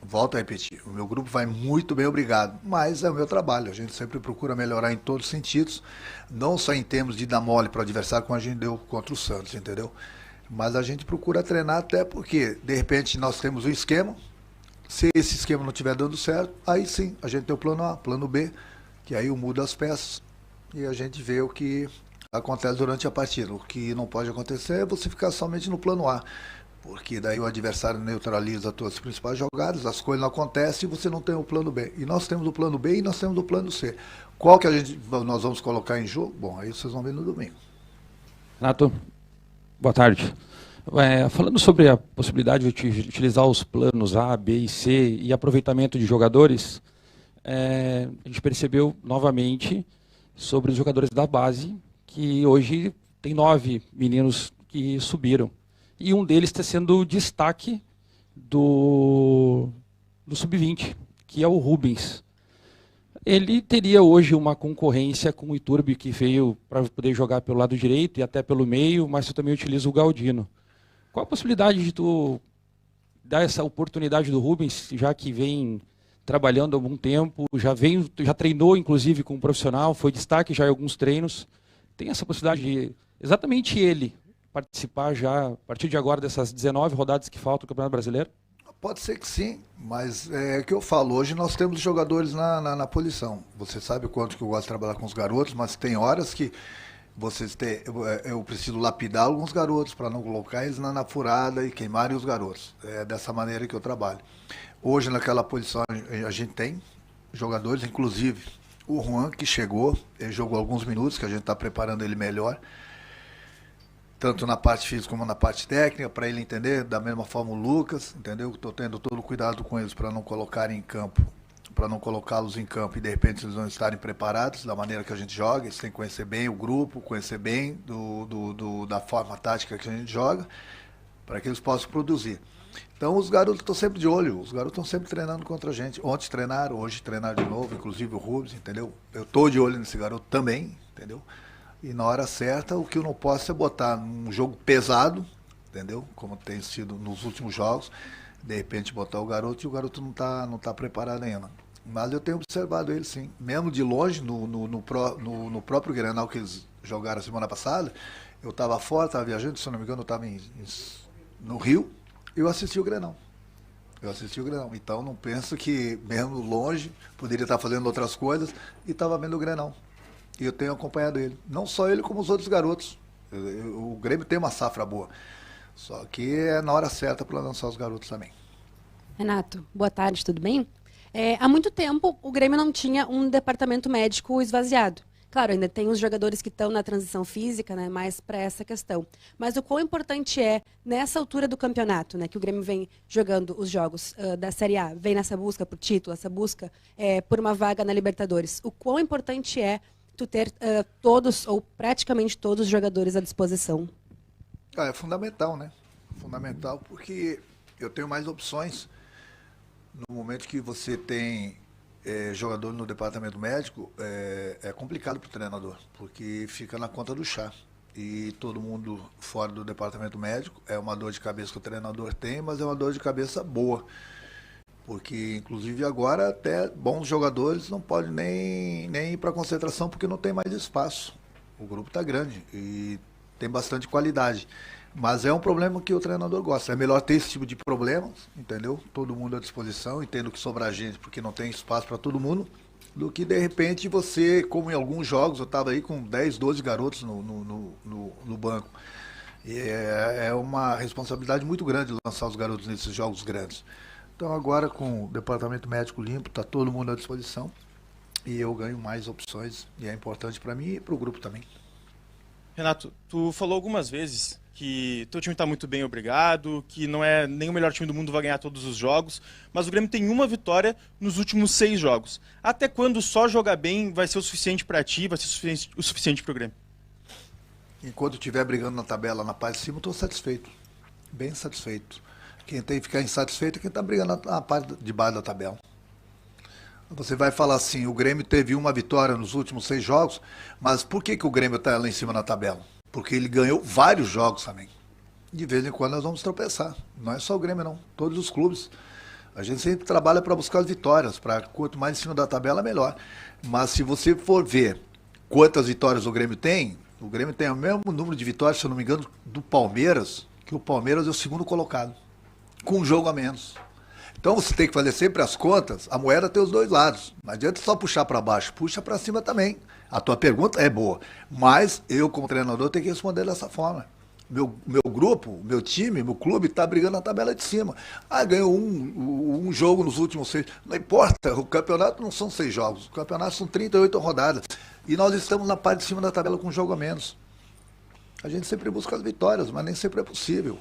Volto a repetir, o meu grupo vai muito bem, obrigado, mas é o meu trabalho, a gente sempre procura melhorar em todos os sentidos, não só em termos de dar mole para o adversário como a gente deu contra o Santos, entendeu? Mas a gente procura treinar até porque, de repente, nós temos um esquema, se esse esquema não estiver dando certo, aí sim, a gente tem o plano A, plano B, que aí muda as peças e a gente vê o que acontece durante a partida. O que não pode acontecer é você ficar somente no plano A, porque daí o adversário neutraliza as suas principais jogadas, as coisas não acontecem e você não tem o plano B. E nós temos o plano B e nós temos o plano C. Qual que nós vamos colocar em jogo? Bom, aí vocês vão ver no domingo. Renato, boa tarde. Falando sobre a possibilidade de utilizar os planos A, B e C e aproveitamento de jogadores, a gente percebeu novamente sobre os jogadores da base, que hoje tem 9 meninos que subiram. E um deles está sendo o destaque do Sub-20, que é o Rubens. Ele teria hoje uma concorrência com o Iturbe, que veio para poder jogar pelo lado direito e até pelo meio, mas tu também utiliza o Galdino. Qual a possibilidade de tu dar essa oportunidade do Rubens, já que vem trabalhando há algum tempo, já treinou inclusive com um profissional, foi destaque já em alguns treinos. Tem essa possibilidade de exatamente ele participar já, a partir de agora, dessas 19 rodadas que faltam do Campeonato Brasileiro? Pode ser que sim, mas é o que eu falo, hoje nós temos jogadores na posição. Você sabe o quanto que eu gosto de trabalhar com os garotos, mas tem horas que eu preciso lapidar alguns garotos para não colocar eles na furada e queimarem os garotos. É dessa maneira que eu trabalho. Hoje naquela posição a gente tem jogadores, inclusive o Juan, que chegou, ele jogou alguns minutos, que a gente está preparando ele melhor, tanto na parte física como na parte técnica, para ele entender, da mesma forma o Lucas, entendeu? Estou tendo todo o cuidado com eles para não colocarem em campo, para não colocá-los em campo e de repente eles não estarem preparados da maneira que a gente joga. Eles têm que conhecer bem o grupo, conhecer bem da forma tática que a gente joga, para que eles possam produzir. Então os garotos estão sempre de olho, os garotos estão sempre treinando contra a gente. Ontem treinaram, hoje treinaram de novo, inclusive o Rubens, entendeu? Eu estou de olho nesse garoto também, entendeu? E na hora certa, o que eu não posso é botar num jogo pesado, entendeu? Como tem sido nos últimos jogos, de repente botar o garoto e o garoto não tá preparado ainda. Mas eu tenho observado ele sim. Mesmo de longe, no próprio Grenal que eles jogaram a semana passada, eu estava fora, estava viajando, se eu não me engano, eu estava no Rio, eu assisti o Grenal. Eu assisti o Grenal. Então não penso que, mesmo longe, poderia estar fazendo outras coisas e estava vendo o Grenal. E eu tenho acompanhado ele. Não só ele, como os outros garotos. O Grêmio tem uma safra boa. Só que é na hora certa para lançar os garotos também. Renato, boa tarde, tudo bem? Há muito tempo o Grêmio não tinha um departamento médico esvaziado. Claro, ainda tem os jogadores que estão na transição física, né, mais para essa questão. Mas o quão importante é, nessa altura do campeonato, né, que o Grêmio vem jogando os jogos da Série A, vem nessa busca por título, essa busca por uma vaga na Libertadores, o quão importante é tu ter todos, ou praticamente todos os jogadores à disposição? É fundamental, né? Fundamental porque eu tenho mais opções. No momento que você tem jogador no departamento médico, é complicado para o treinador, porque fica na conta do chá. E todo mundo fora do departamento médico é uma dor de cabeça que o treinador tem, mas é uma dor de cabeça boa. Porque, inclusive, agora até bons jogadores não podem nem ir para a concentração porque não tem mais espaço. O grupo está grande e tem bastante qualidade. Mas é um problema que o treinador gosta. É melhor ter esse tipo de problemas, entendeu? Todo mundo à disposição, entendo que sobra gente porque não tem espaço para todo mundo, do que de repente você, como em alguns jogos, eu estava aí com 10, 12 garotos no banco. E é uma responsabilidade muito grande lançar os garotos nesses jogos grandes. Então agora com o departamento médico limpo, está todo mundo à disposição e eu ganho mais opções e é importante para mim e para o grupo também. Renato, tu falou algumas vezes que teu time está muito bem, obrigado, que não é nem o melhor time do mundo, vai ganhar todos os jogos, mas o Grêmio tem uma vitória nos últimos 6 jogos. Até quando só jogar bem vai ser o suficiente para ti, vai ser o suficiente para o Grêmio? Enquanto estiver brigando na tabela na parte de cima, estou satisfeito, bem satisfeito. Quem tem que ficar insatisfeito é quem está brigando na parte de baixo da tabela. Você vai falar assim, o Grêmio teve uma vitória nos últimos 6 jogos, mas por que o Grêmio está lá em cima na tabela? Porque ele ganhou vários jogos também. De vez em quando nós vamos tropeçar. Não é só o Grêmio, não. Todos os clubes. A gente sempre trabalha para buscar as vitórias, para quanto mais em cima da tabela, melhor. Mas se você for ver quantas vitórias o Grêmio tem o mesmo número de vitórias, se eu não me engano, do Palmeiras, que o Palmeiras é o segundo colocado, com um jogo a menos. Então você tem que fazer sempre as contas, a moeda tem os dois lados. Não adianta só puxar para baixo, puxa para cima também. A tua pergunta é boa, mas eu como treinador tenho que responder dessa forma. Meu grupo, meu time, meu clube está brigando na tabela de cima. Ganhou um jogo nos últimos 6. Não importa, o campeonato não são 6 jogos, o campeonato são 38 rodadas. E nós estamos na parte de cima da tabela com um jogo a menos. A gente sempre busca as vitórias, mas nem sempre é possível.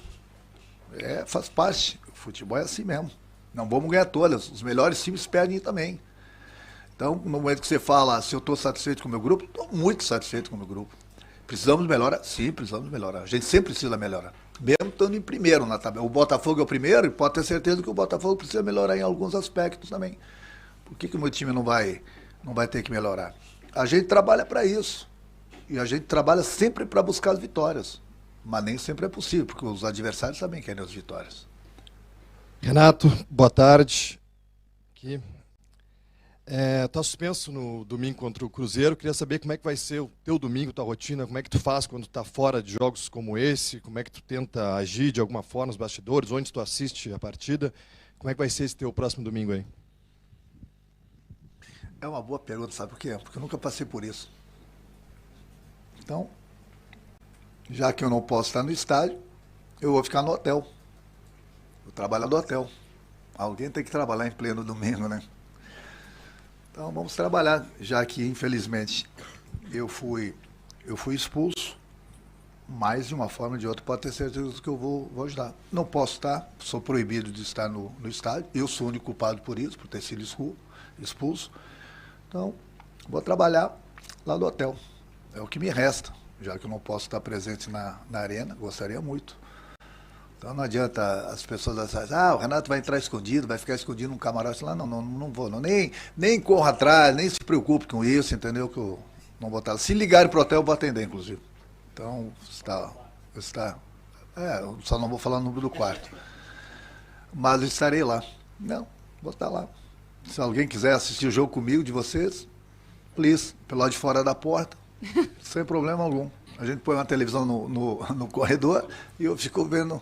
Faz parte, o futebol é assim mesmo. Não vamos ganhar todas, os melhores times perdem também. Então, no momento que você fala se eu estou satisfeito com o meu grupo, estou muito satisfeito com o meu grupo. Precisamos melhorar? Sim, precisamos melhorar. A gente sempre precisa melhorar. Mesmo estando em primeiro na tabela. O Botafogo é o primeiro e pode ter certeza que o Botafogo precisa melhorar em alguns aspectos também. Por que o meu time não vai ter que melhorar? A gente trabalha para isso. E a gente trabalha sempre para buscar as vitórias. Mas nem sempre é possível, porque os adversários também querem as vitórias. Renato, boa tarde. Aqui. Tá suspenso no domingo contra o Cruzeiro. Queria saber como é que vai ser o teu domingo, tua rotina, como é que tu faz quando tu tá fora de jogos como esse, como é que tu tenta agir de alguma forma nos bastidores, onde tu assiste a partida, como é que vai ser esse teu próximo domingo aí? É uma boa pergunta, sabe por quê? Porque eu nunca passei por isso. Então, já que eu não posso estar no estádio, eu vou ficar no hotel. Eu trabalho no hotel. Alguém tem que trabalhar em pleno domingo, né? Então vamos trabalhar, já que infelizmente eu fui expulso, mas de uma forma ou de outra pode ter certeza que eu vou ajudar. Não posso estar, sou proibido de estar no estádio, eu sou o único culpado por isso, por ter sido expulso. Então, vou trabalhar lá no hotel. É o que me resta, já que eu não posso estar presente na arena, gostaria muito. Então não adianta as pessoas acharem, o Renato vai entrar escondido, vai ficar escondido num camarote lá. Não vou, não. Nem corro atrás, nem se preocupe com isso, entendeu? Que eu não vou estar. Se ligarem pro hotel, eu vou atender, inclusive. Então, eu só não vou falar o número do quarto. Mas eu estarei lá. Não, vou estar lá. Se alguém quiser assistir o jogo comigo, de vocês, please, pelo lado de fora da porta, sem problema algum. A gente põe uma televisão no corredor e eu fico vendo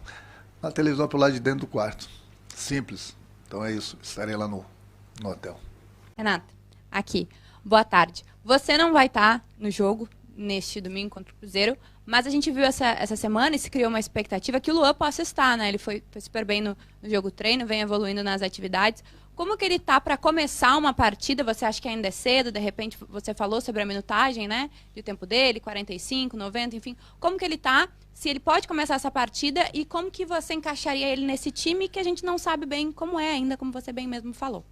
na televisão pelo lado de dentro do quarto. Simples. Então é isso, estarei lá no hotel. Renata, aqui. Boa tarde. Você não vai estar no jogo neste domingo contra o Cruzeiro, mas a gente viu essa semana e se criou uma expectativa que o Luan possa estar, né? Ele foi super bem no jogo treino, vem evoluindo nas atividades. Como que ele está para começar uma partida? Você acha que ainda é cedo? De repente, você falou sobre a minutagem, né? De tempo dele, 45, 90, enfim. Como que ele está? Se ele pode começar essa partida e como que você encaixaria ele nesse time que a gente não sabe bem como é ainda, como você bem mesmo falou?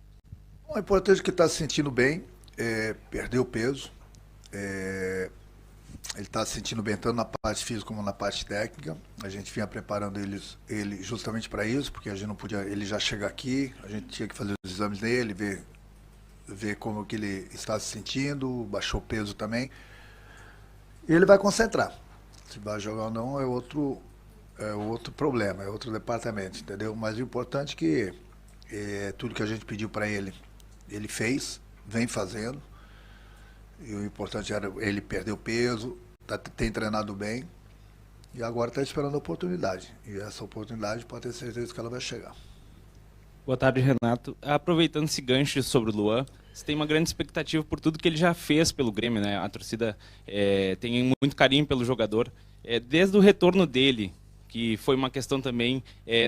Bom, é importante que ele está se sentindo bem, perdeu peso, ele está se sentindo bem tanto na parte física como na parte técnica. A gente vinha preparando ele justamente para isso, porque a gente não podia, ele já chega aqui, a gente tinha que fazer os exames dele, ver como que ele está se sentindo, baixou peso também. E ele vai concentrar. Se vai jogar ou não é outro problema, é outro departamento, entendeu? Mas o importante é que tudo que a gente pediu para ele, ele fez, vem fazendo. E o importante era ele perder o peso, tem treinado bem e agora está esperando a oportunidade. E essa oportunidade pode ter certeza que ela vai chegar. Boa tarde, Renato. Aproveitando esse gancho sobre o Luan, você tem uma grande expectativa por tudo que ele já fez pelo Grêmio, né? A torcida tem muito carinho pelo jogador. Desde o retorno dele, que foi uma questão também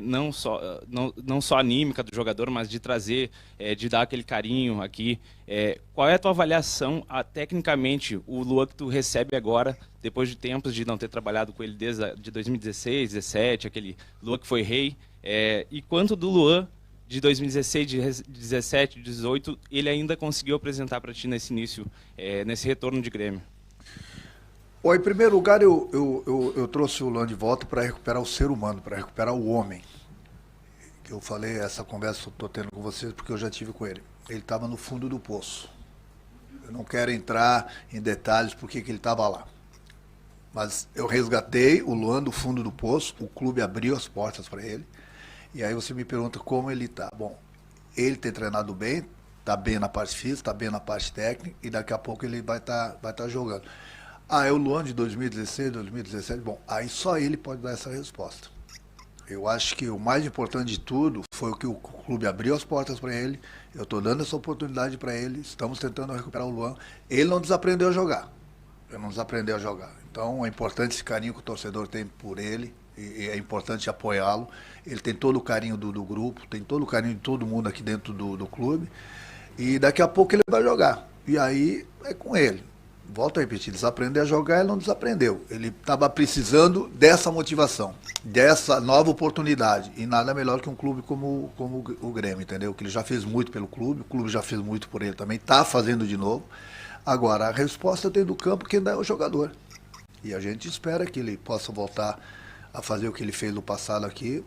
não só anímica do jogador, mas de trazer, de dar aquele carinho aqui. Qual é a tua avaliação, tecnicamente, o Luan que tu recebe agora, depois de tempos de não ter trabalhado com ele desde de 2016, 2017, aquele Luan que foi rei, e quanto do Luan de 2016, 17, 18, ele ainda conseguiu apresentar para ti nesse início, nesse retorno de Grêmio? Bom, em primeiro lugar, eu trouxe o Luan de volta para recuperar o ser humano, para recuperar o homem. Que eu falei, essa conversa que eu estou tendo com vocês, porque eu já tive com ele. Ele estava no fundo do poço. Eu não quero entrar em detalhes porque ele estava lá. Mas eu resgatei o Luan do fundo do poço, o clube abriu as portas para ele. E aí você me pergunta como ele está. Bom, ele tem treinado bem, está bem na parte física, está bem na parte técnica, e daqui a pouco ele vai tá jogando. É o Luan de 2016, 2017, bom, aí só ele pode dar essa resposta. Eu acho que o mais importante de tudo foi que o clube abriu as portas para ele, eu estou dando essa oportunidade para ele, estamos tentando recuperar o Luan. Ele não desaprendeu a jogar, então é importante esse carinho que o torcedor tem por ele, e é importante apoiá-lo. Ele tem todo o carinho do grupo, tem todo o carinho de todo mundo aqui dentro do clube, e daqui a pouco ele vai jogar, e aí é com ele. Volto a repetir, desaprender a jogar, ele não desaprendeu. Ele estava precisando dessa motivação, dessa nova oportunidade. E nada melhor que um clube como o Grêmio, entendeu? Que ele já fez muito pelo clube, o clube já fez muito por ele também, está fazendo de novo. Agora, a resposta tem do campo quem dá é o jogador. E a gente espera que ele possa voltar a fazer o que ele fez no passado aqui,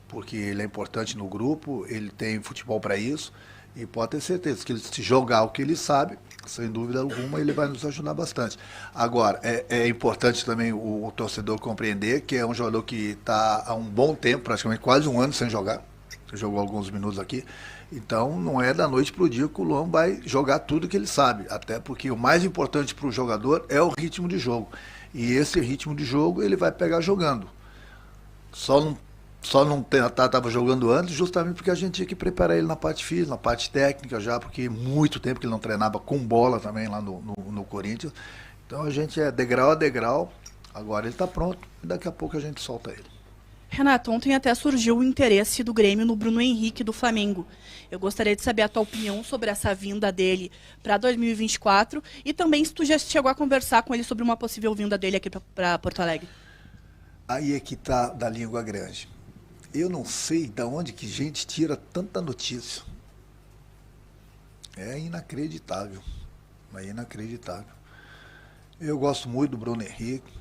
porque ele é importante no grupo, ele tem futebol para isso. E pode ter certeza que ele, se jogar o que ele sabe, sem dúvida alguma, ele vai nos ajudar bastante. Agora, é importante também o torcedor compreender que é um jogador que está há um bom tempo, praticamente quase um ano sem jogar. Jogou alguns minutos aqui. Então, não é da noite para o dia que o Luan vai jogar tudo que ele sabe. Até porque o mais importante para o jogador é o ritmo de jogo. E esse ritmo de jogo ele vai pegar jogando. Só não estava jogando antes, justamente porque a gente tinha que preparar ele na parte física, na parte técnica já, porque muito tempo que ele não treinava com bola também lá no Corinthians. Então a gente é degrau a degrau, agora ele está pronto e daqui a pouco a gente solta ele. Renato, ontem até surgiu o interesse do Grêmio no Bruno Henrique do Flamengo. Eu gostaria de saber a tua opinião sobre essa vinda dele para 2024 e também se tu já chegou a conversar com ele sobre uma possível vinda dele aqui para Porto Alegre. Aí é que está da língua grande. Eu não sei de onde que gente tira tanta notícia. É inacreditável. É inacreditável. Eu gosto muito do Bruno Henrique.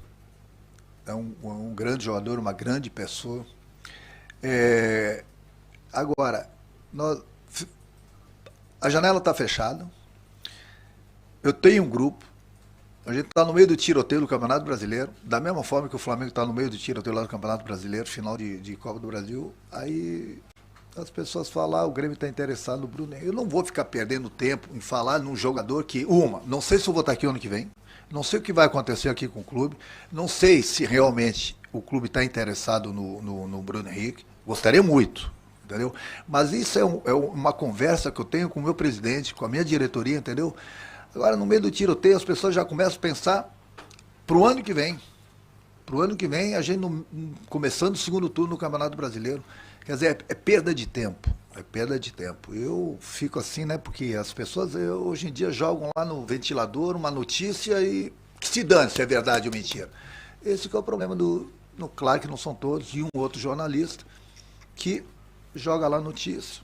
É um grande jogador, uma grande pessoa. Agora, a janela está fechada. Eu tenho um grupo. A gente está no meio do tiroteio do Campeonato Brasileiro, da mesma forma que o Flamengo está no meio do tiroteio lá do Campeonato Brasileiro, final de Copa do Brasil. Aí as pessoas falam, o Grêmio está interessado no Bruno. Eu não vou ficar perdendo tempo em falar num jogador que, não sei se eu vou estar aqui ano que vem, não sei o que vai acontecer aqui com o clube, não sei se realmente o clube está interessado no Bruno Henrique. Gostaria muito, entendeu? Mas isso é uma conversa que eu tenho com o meu presidente, com a minha diretoria, entendeu? Agora, no meio do tiroteio, as pessoas já começam a pensar para o ano que vem. Para o ano que vem, a gente começando o segundo turno no Campeonato Brasileiro. Quer dizer, é perda de tempo. É perda de tempo. Eu fico assim, né? Porque as pessoas hoje em dia jogam lá no ventilador uma notícia e que se dane se é verdade ou mentira. Esse que é o problema claro que não são todos, e um outro jornalista que joga lá notícia.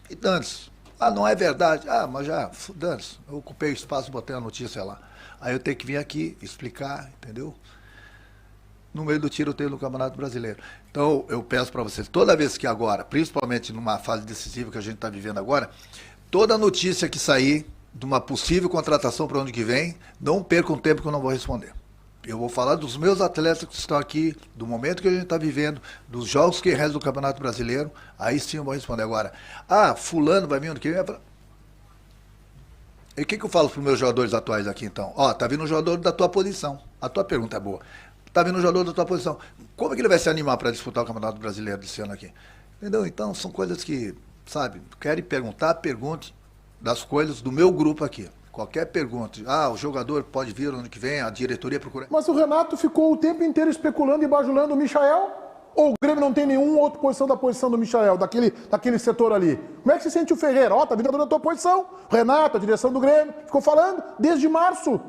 E dane-se. Ah, não é verdade. Ah, mas já, dane-se. Eu ocupei o espaço, botei a notícia lá. Aí eu tenho que vir aqui explicar, entendeu? No meio do tiroteio no Campeonato Brasileiro. Então, eu peço para vocês, toda vez que agora, principalmente numa fase decisiva que a gente está vivendo agora, toda notícia que sair de uma possível contratação para o ano que vem, não percam tempo que eu não vou responder. Eu vou falar dos meus atletas que estão aqui, do momento que a gente está vivendo, dos jogos que restam do Campeonato Brasileiro, aí sim eu vou responder agora. Ah, fulano vai vir ano que vem? E o que eu falo para os meus jogadores atuais aqui, então? Ó, tá vindo um jogador da tua posição. A tua pergunta é boa. Tá vindo um jogador da tua posição. Como é que ele vai se animar para disputar o Campeonato Brasileiro desse ano aqui? Entendeu? Então, são coisas que, sabe, querem perguntar, pergunte das coisas do meu grupo aqui. Qualquer pergunta. Ah, o jogador pode vir ano que vem, a diretoria procura... Mas o Renato ficou o tempo inteiro especulando e bajulando o Michael? Ou o Grêmio não tem nenhuma outra posição da posição do Michael, daquele setor ali? Como é que se sente o Ferreira? Ó, tá vindo da tua posição. O Renato, a direção do Grêmio, ficou falando desde março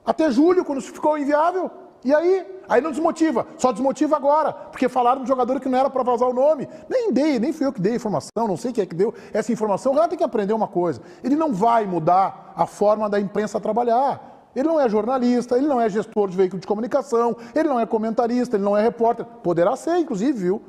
até julho, quando ficou inviável. E aí? Aí não desmotiva. Só desmotiva agora, porque falaram de jogador que não era para vazar o nome. Nem fui eu que dei a informação, não sei quem é que deu essa informação. O Renato tem que aprender uma coisa. Ele não vai mudar a forma da imprensa trabalhar. Ele não é jornalista, ele não é gestor de veículo de comunicação, ele não é comentarista, ele não é repórter. Poderá ser, inclusive, viu?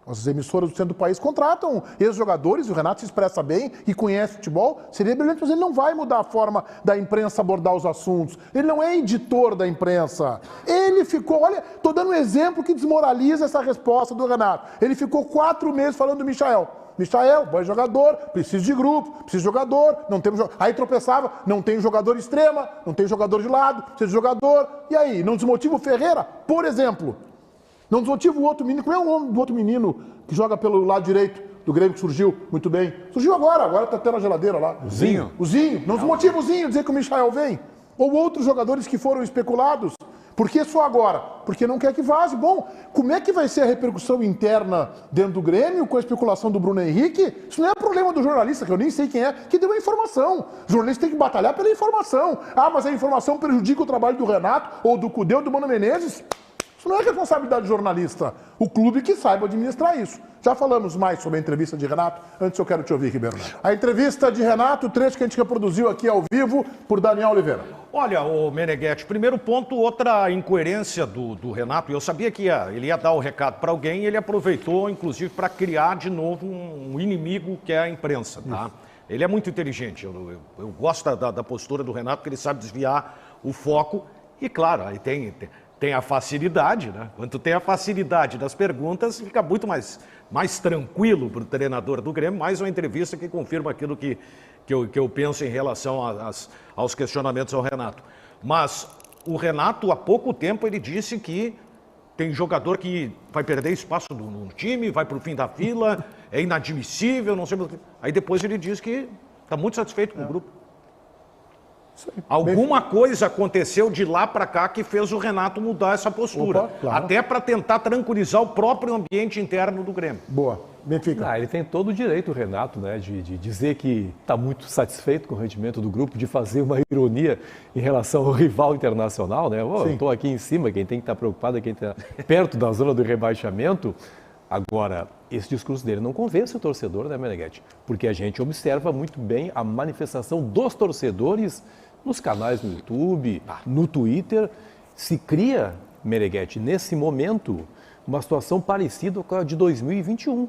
As emissoras do centro do país contratam ex-jogadores, e o Renato se expressa bem e conhece futebol, seria brilhante, mas ele não vai mudar a forma da imprensa abordar os assuntos. Ele não é editor da imprensa. Ele ficou, olha, estou dando um exemplo que desmoraliza essa resposta do Renato. Ele ficou 4 meses falando do Michael. Michael, bom jogador, preciso de grupo, preciso de jogador, não temos jogador. Aí tropeçava, não tem jogador extrema, não tem jogador de lado, precisa de jogador. E aí, não desmotiva o Ferreira, por exemplo? Não desmotiva o outro menino. Como é o nome do outro menino que joga pelo lado direito do Grêmio, que surgiu muito bem? Surgiu agora tá até na geladeira lá. O Zinho. O Zinho. Não desmotiva o Zinho dizer que o Michael vem. Ou outros jogadores que foram especulados. Por que só agora? Porque não quer que vaze. Bom, como é que vai ser a repercussão interna dentro do Grêmio com a especulação do Bruno Henrique? Isso não é problema do jornalista, que eu nem sei quem é, que deu a informação. O jornalista tem que batalhar pela informação. Ah, mas a informação prejudica o trabalho do Renato, ou do Cudê, ou do Mano Menezes? Isso não é responsabilidade do jornalista. O clube que saiba administrar isso. Já falamos mais sobre a entrevista de Renato. Antes eu quero te ouvir, Ribeiro. A entrevista de Renato, o trecho que a gente reproduziu aqui ao vivo por Daniel Oliveira. Olha, o Meneghetti, primeiro ponto, outra incoerência do Renato. Eu sabia que ele ia dar o recado para alguém e ele aproveitou, inclusive, para criar de novo um inimigo que é a imprensa. Tá? Ele é muito inteligente. Eu gosto da postura do Renato, porque ele sabe desviar o foco. E, claro, aí tem a facilidade, né? Quando tem a facilidade das perguntas, fica muito mais tranquilo para o treinador do Grêmio. Mais uma entrevista que confirma aquilo que eu penso em relação aos questionamentos ao Renato. Mas o Renato, há pouco tempo, ele disse que tem jogador que vai perder espaço no time, vai para o fim da fila, é inadmissível, não sei o que. Aí depois ele diz que está muito satisfeito com o grupo. Alguma coisa aconteceu de lá para cá que fez o Renato mudar essa postura. Opa, claro. Até para tentar tranquilizar o próprio ambiente interno do Grêmio. Boa. Benfica. Ele tem todo o direito, o Renato, né, de dizer que está muito satisfeito com o rendimento do grupo, de fazer uma ironia em relação ao rival internacional. Né? Eu estou aqui em cima, quem tem que estar preocupado é quem está perto da zona do rebaixamento. Agora, esse discurso dele não convence o torcedor, né, Meneghetti? Porque a gente observa muito bem a manifestação dos torcedores nos canais no YouTube, no Twitter. Se cria, Meneghetti, nesse momento, uma situação parecida com a de 2021,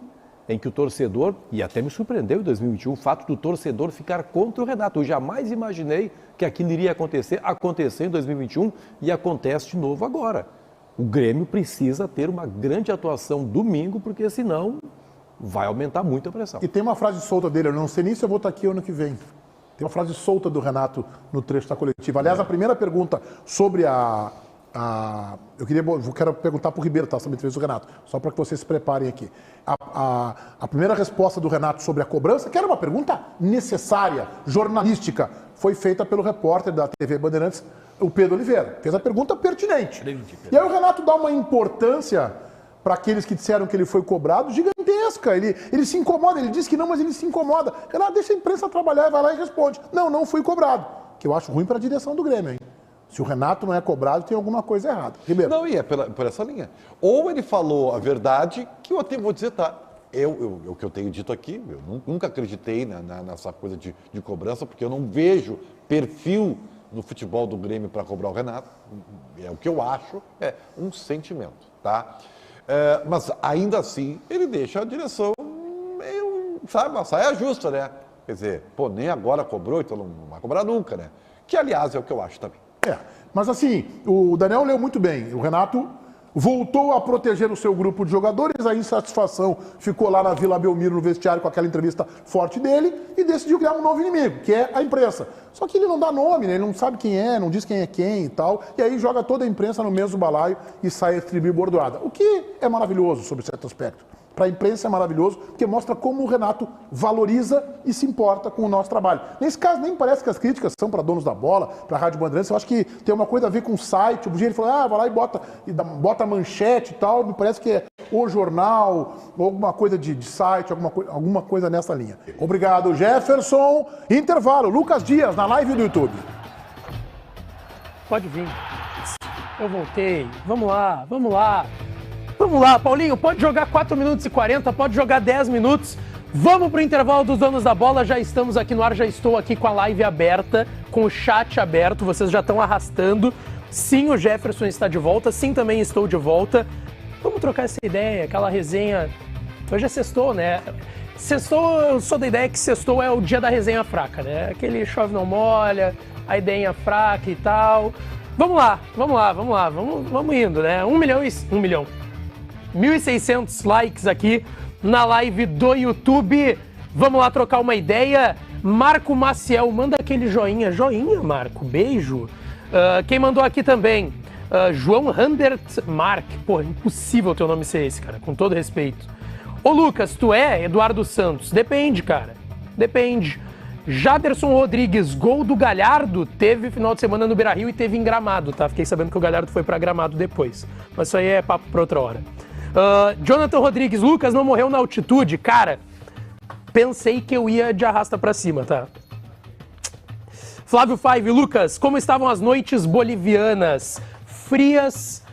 em que o torcedor, e até me surpreendeu em 2021, o fato do torcedor ficar contra o Renato. Eu jamais imaginei que aquilo iria acontecer, aconteceu em 2021 e acontece de novo agora. O Grêmio precisa ter uma grande atuação domingo, porque senão vai aumentar muito a pressão. E tem uma frase solta dele, eu não sei nem se eu vou estar aqui ano que vem. Tem uma frase solta do Renato no trecho da coletiva. Aliás, a primeira pergunta sobre a Eu quero perguntar para o Ribeiro, tá? Essa entrevista do Renato, só para que vocês se preparem aqui. A primeira resposta do Renato sobre a cobrança, que era uma pergunta necessária, jornalística, foi feita pelo repórter da TV Bandeirantes, o Pedro Oliveira. Fez a pergunta pertinente. E aí o Renato dá uma importância para aqueles que disseram que ele foi cobrado gigantesca. Ele se incomoda, ele diz que não, mas ele se incomoda. Renato, deixa a imprensa trabalhar e vai lá e responde. Não fui cobrado. Que eu acho ruim para a direção do Grêmio, hein? Se o Renato não é cobrado, tem alguma coisa errada. Ribeiro. Não, e é por essa linha. Ou ele falou a verdade, que eu até vou dizer, tá, o que eu tenho dito aqui, eu nunca acreditei nessa coisa de cobrança, porque eu não vejo perfil no futebol do Grêmio para cobrar o Renato. É o que eu acho, é um sentimento, tá? Mas ainda assim, ele deixa a direção meio, sabe, uma saia justa, né? Quer dizer, nem agora cobrou, então não vai cobrar nunca, né? Que, aliás, é o que eu acho também. Mas assim, o Daniel leu muito bem. O Renato voltou a proteger o seu grupo de jogadores, a insatisfação ficou lá na Vila Belmiro, no vestiário, com aquela entrevista forte dele, e decidiu criar um novo inimigo, que é a imprensa. Só que ele não dá nome, né? Ele não sabe quem é, não diz quem é quem e tal, e aí joga toda a imprensa no mesmo balaio e sai a estribo bordoada. O que é maravilhoso sobre certo aspecto. Para a imprensa é maravilhoso, porque mostra como o Renato valoriza e se importa com o nosso trabalho. Nesse caso, nem parece que as críticas são para donos da bola, para a Rádio Bandeirantes. Eu acho que tem uma coisa a ver com o site. O Bugieri falou, vai lá e bota manchete e tal. Me parece que é o jornal, ou alguma coisa de site, alguma coisa nessa linha. Obrigado, Jefferson. Intervalo. Lucas Dias, na live do YouTube. Pode vir. Eu voltei. Vamos lá. Vamos lá, Paulinho, pode jogar 4 minutos e 40, pode jogar 10 minutos. Vamos pro intervalo dos donos da bola, já estamos aqui no ar, já estou aqui com a live aberta, com o chat aberto, vocês já estão arrastando. Sim, o Jefferson está de volta, sim, também estou de volta. Vamos trocar essa ideia, aquela resenha. Hoje é sextou, né? Sextou, eu sou da ideia que sextou é o dia da resenha fraca, né? Aquele chove não molha, a ideinha fraca e tal. Vamos lá, vamos indo, né? 1.600 likes aqui na live do YouTube. Vamos lá trocar uma ideia. Marco Maciel, manda aquele joinha. Joinha, Marco, beijo. Quem mandou aqui também? João Randert Mark. Pô, impossível teu nome ser esse, cara, com todo respeito. Ô Lucas, tu é Eduardo Santos? Depende, cara, depende. Jaderson Rodrigues, gol do Galhardo, teve final de semana no Beira-Rio e teve em Gramado, tá? Fiquei sabendo que o Galhardo foi pra Gramado depois, mas isso aí é papo pra outra hora. Jonathan Rodrigues, Lucas não morreu na altitude? Cara, pensei que eu ia de arrasta pra cima, tá? Flávio Five, Lucas, como estavam as noites bolivianas? Frias,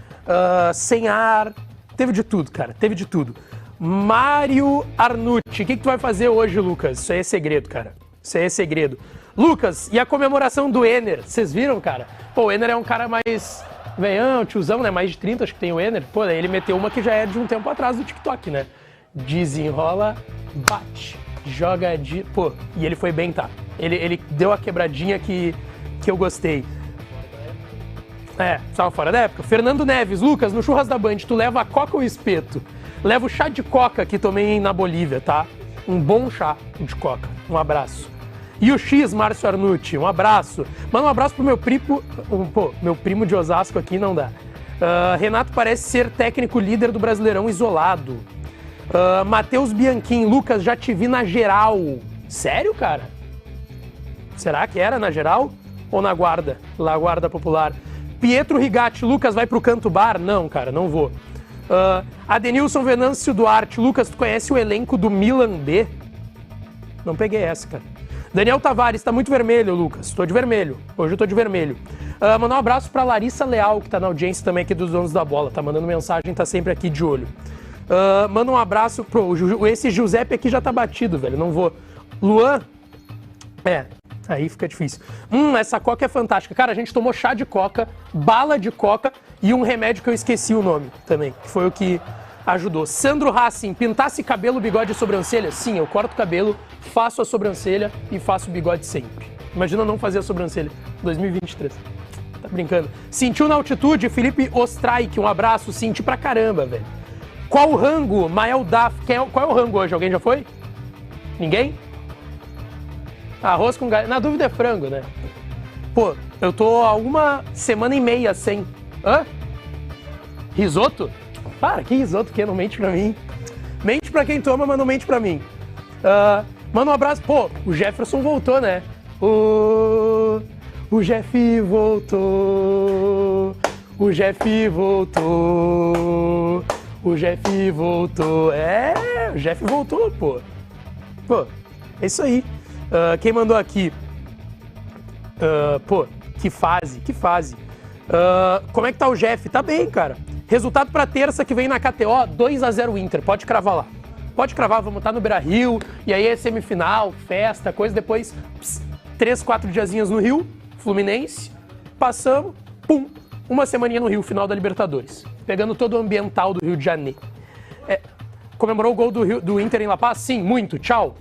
sem ar, teve de tudo, cara, teve de tudo. Mário Arnucci, o que tu vai fazer hoje, Lucas? Isso aí é segredo, cara, isso aí é segredo. Lucas, e a comemoração do Ener, vocês viram, cara? Pô, o Ener é um cara mais... Venhão, tiozão, né? Mais de 30, acho que tem o Ener. Pô, daí ele meteu uma que já é de um tempo atrás do TikTok, né? Desenrola, bate, joga de... Pô, e ele foi bem, tá? Ele deu a quebradinha que eu gostei. Estava fora da época. Fernando Neves, Lucas, no Churras da Band, tu leva a coca ou o espeto? Leva o chá de coca que tomei na Bolívia, tá? Um bom chá de coca. Um abraço. E o X, Márcio Arnucci, um abraço. Manda um abraço pro meu primo, meu primo de Osasco aqui, não dá. Renato parece ser técnico líder do Brasileirão isolado. Matheus Bianchim, Lucas, já te vi na geral. Sério, cara? Será que era na geral? Ou na guarda? Lá, guarda popular. Pietro Rigatti, Lucas, vai pro Canto Bar? Não, cara, não vou. Adenilson Venâncio Duarte, Lucas, tu conhece o elenco do Milan B? Não peguei essa, cara. Daniel Tavares, tá muito vermelho, Lucas. Tô de vermelho. Hoje eu tô de vermelho. Mandar um abraço pra Larissa Leal, que tá na audiência também aqui dos Donos da Bola. Tá mandando mensagem, tá sempre aqui de olho. Manda um abraço pro... Esse Giuseppe aqui já tá batido, velho. Não vou. Luan? Aí fica difícil. Essa coca é fantástica. Cara, a gente tomou chá de coca, bala de coca e um remédio que eu esqueci o nome também, que foi o que ajudou. Sandro Racing, pintasse cabelo, bigode e sobrancelha? Sim, eu corto o cabelo, faço a sobrancelha e faço o bigode sempre. Imagina não fazer a sobrancelha. 2023. Tá brincando. Sentiu na altitude? Felipe Ostraik, um abraço. Senti pra caramba, velho. Qual o rango? Mael Daf. Qual é o rango hoje? Alguém já foi? Ninguém? Arroz com galinha. Na dúvida é frango, né? Pô, eu tô há uma semana e meia sem. Hã? Risoto? Para, que risoto que é? Não mente pra mim. Mente pra quem toma, mas não mente pra mim. Manda um abraço. Pô, o Jefferson voltou, né? O Jeff voltou. O Jeff voltou. O Jeff voltou. O Jeff voltou, pô. Pô, é isso aí. Quem mandou aqui? Pô, que fase. Como é que tá o Jeff? Tá bem, cara. Resultado pra terça que vem na KTO, 2-0 Inter. Pode cravar lá. Pode cravar, vamos estar no Beira-Rio. E aí é semifinal, festa, coisa. Depois, 3, 4 diazinhos no Rio, Fluminense. Passamos, pum, uma semaninha no Rio, final da Libertadores. Pegando todo o ambiental do Rio de Janeiro. Comemorou o gol do Inter em La Paz? Sim, muito. Tchau.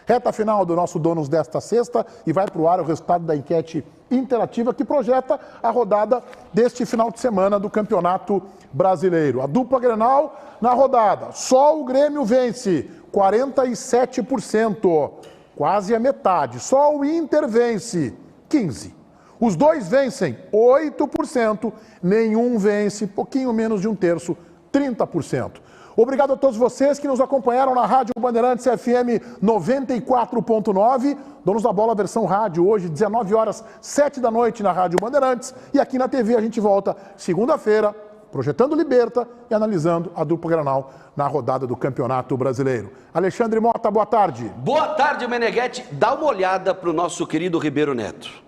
Reta final do nosso Donos desta sexta e vai para o ar o resultado da enquete interativa que projeta a rodada deste final de semana do Campeonato Brasileiro. A dupla Grenal na rodada. Só o Grêmio vence, 47%, quase a metade. Só o Inter vence, 15%. Os dois vencem, 8%. Nenhum vence, pouquinho menos de um terço, 30%. Obrigado a todos vocês que nos acompanharam na Rádio Bandeirantes FM 94.9. Donos da Bola, versão rádio, hoje, 19 horas, 7 da noite na Rádio Bandeirantes. E aqui na TV a gente volta segunda-feira, projetando Liberta e analisando a dupla Grenal na rodada do Campeonato Brasileiro. Alexandre Mota, boa tarde. Boa tarde, Meneghetti. Dá uma olhada para o nosso querido Ribeiro Neto.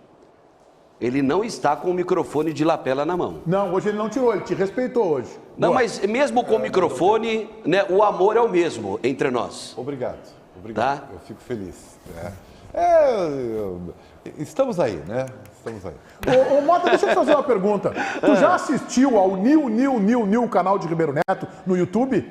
Ele não está com o microfone de lapela na mão. Não, hoje ele não tirou, ele te respeitou hoje. Não, boa. Mas mesmo com o microfone, né, o amor é o mesmo entre nós. Obrigado. Tá? Eu fico feliz. Estamos aí, né? Estamos aí. Ô Mota, deixa eu te fazer uma pergunta. Tu já assistiu ao New canal de Ribeiro Neto no YouTube?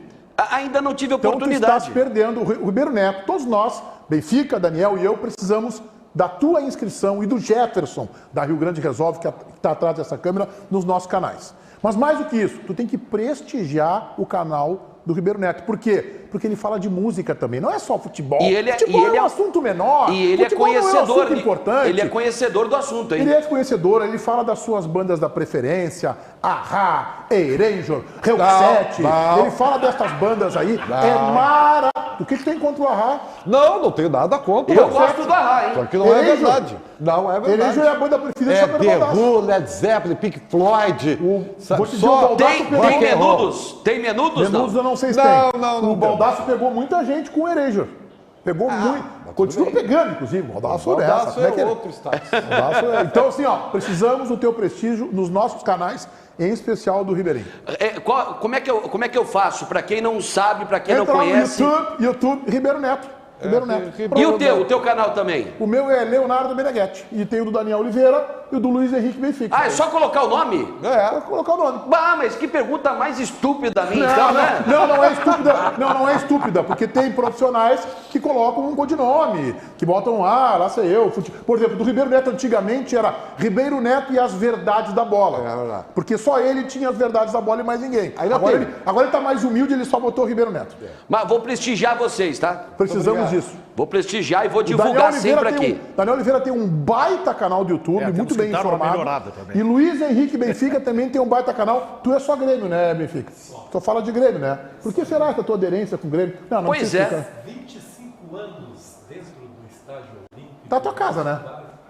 Ainda não tive oportunidade. Então tu estás perdendo. O Ribeiro Neto, todos nós, Benfica, Daniel e eu, precisamos da tua inscrição e do Jefferson, da Rio Grande Resolve, que está atrás dessa câmera, nos nossos canais. Mas mais do que isso, tu tem que prestigiar o canal do Ribeiro Neto. Por quê? Porque ele fala de música também, não é só futebol. Futebol é um assunto menor. E ele futebol é conhecedor. Não é um assunto importante. Ele é conhecedor do assunto, hein? Ele é conhecedor, ele fala das suas bandas da preferência, Ahá, Erasure, Hellcat. Ele fala dessas bandas aí. É mara. O que tem contra o Ahá? Não tenho nada contra. Eu gosto do Ahá, hein? Só que não é verdade. Não é verdade. Erasure é a banda preferida é do The Who, Led Zeppelin, Pink Floyd. Vou te dizer, o Baldasso tem menudos? Tem menudos? Menudos eu não sei se tem. O Baldasso pegou muita gente com o Erasure. Pegou muito. Continua pegando, inclusive. O Baldasso é outro status. Então, assim, ó, precisamos do teu prestígio nos nossos canais, em especial do Ribeirinho. Como é que eu faço? Para quem não sabe, para quem não conhece. YouTube, Ribeiro Neto. Ribeiro Neto. E o teu canal também? O meu é Leonardo Meneghetti. E tem o do Daniel Oliveira e o do Luiz Henrique Benfica. É só colocar o nome? Só colocar o nome. Mas que pergunta mais estúpida minha, então, né? Não é estúpida. Não é estúpida, porque tem profissionais que colocam um codinome, que botam, lá sei eu. Por exemplo, do Ribeiro Neto antigamente era Ribeiro Neto e as verdades da bola. Porque só ele tinha as verdades da bola e mais ninguém. Agora ele tá mais humilde, ele só botou Ribeiro Neto. Mas vou prestigiar vocês, tá? Precisamos disso. Vou prestigiar e vou divulgar sempre aqui. Daniel Oliveira tem um baita canal do YouTube, muito bem informado. E Luiz Henrique Benfica também tem um baita canal. Tu é só Grêmio, né, Benfica? Tu fala de Grêmio, né? Por que será que a tua aderência com o Grêmio? Não pois é. 25 anos dentro do estádio olímpico. Tá a tua casa, né?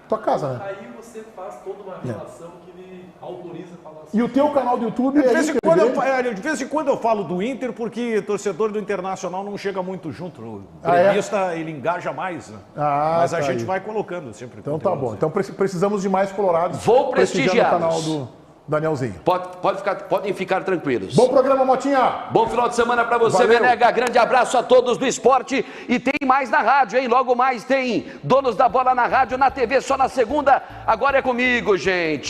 Tua casa, né? Aí você faz toda uma relação que me autoriza a falar assim. E o teu canal do YouTube de vez em quando eu falo do Inter, porque torcedor do Internacional não chega muito junto. O gremista, ele engaja mais, né? Mas a gente vai colocando sempre. Então tá bom. Então precisamos de mais colorados. Vou prestigiar o canal do Danielzinho. Podem ficar tranquilos. Bom programa, Motinha. Bom final de semana para você, Menega. Grande abraço a todos do esporte. E tem mais na rádio, hein? Logo mais tem Donos da Bola na rádio, na TV, só na segunda. Agora é comigo, gente.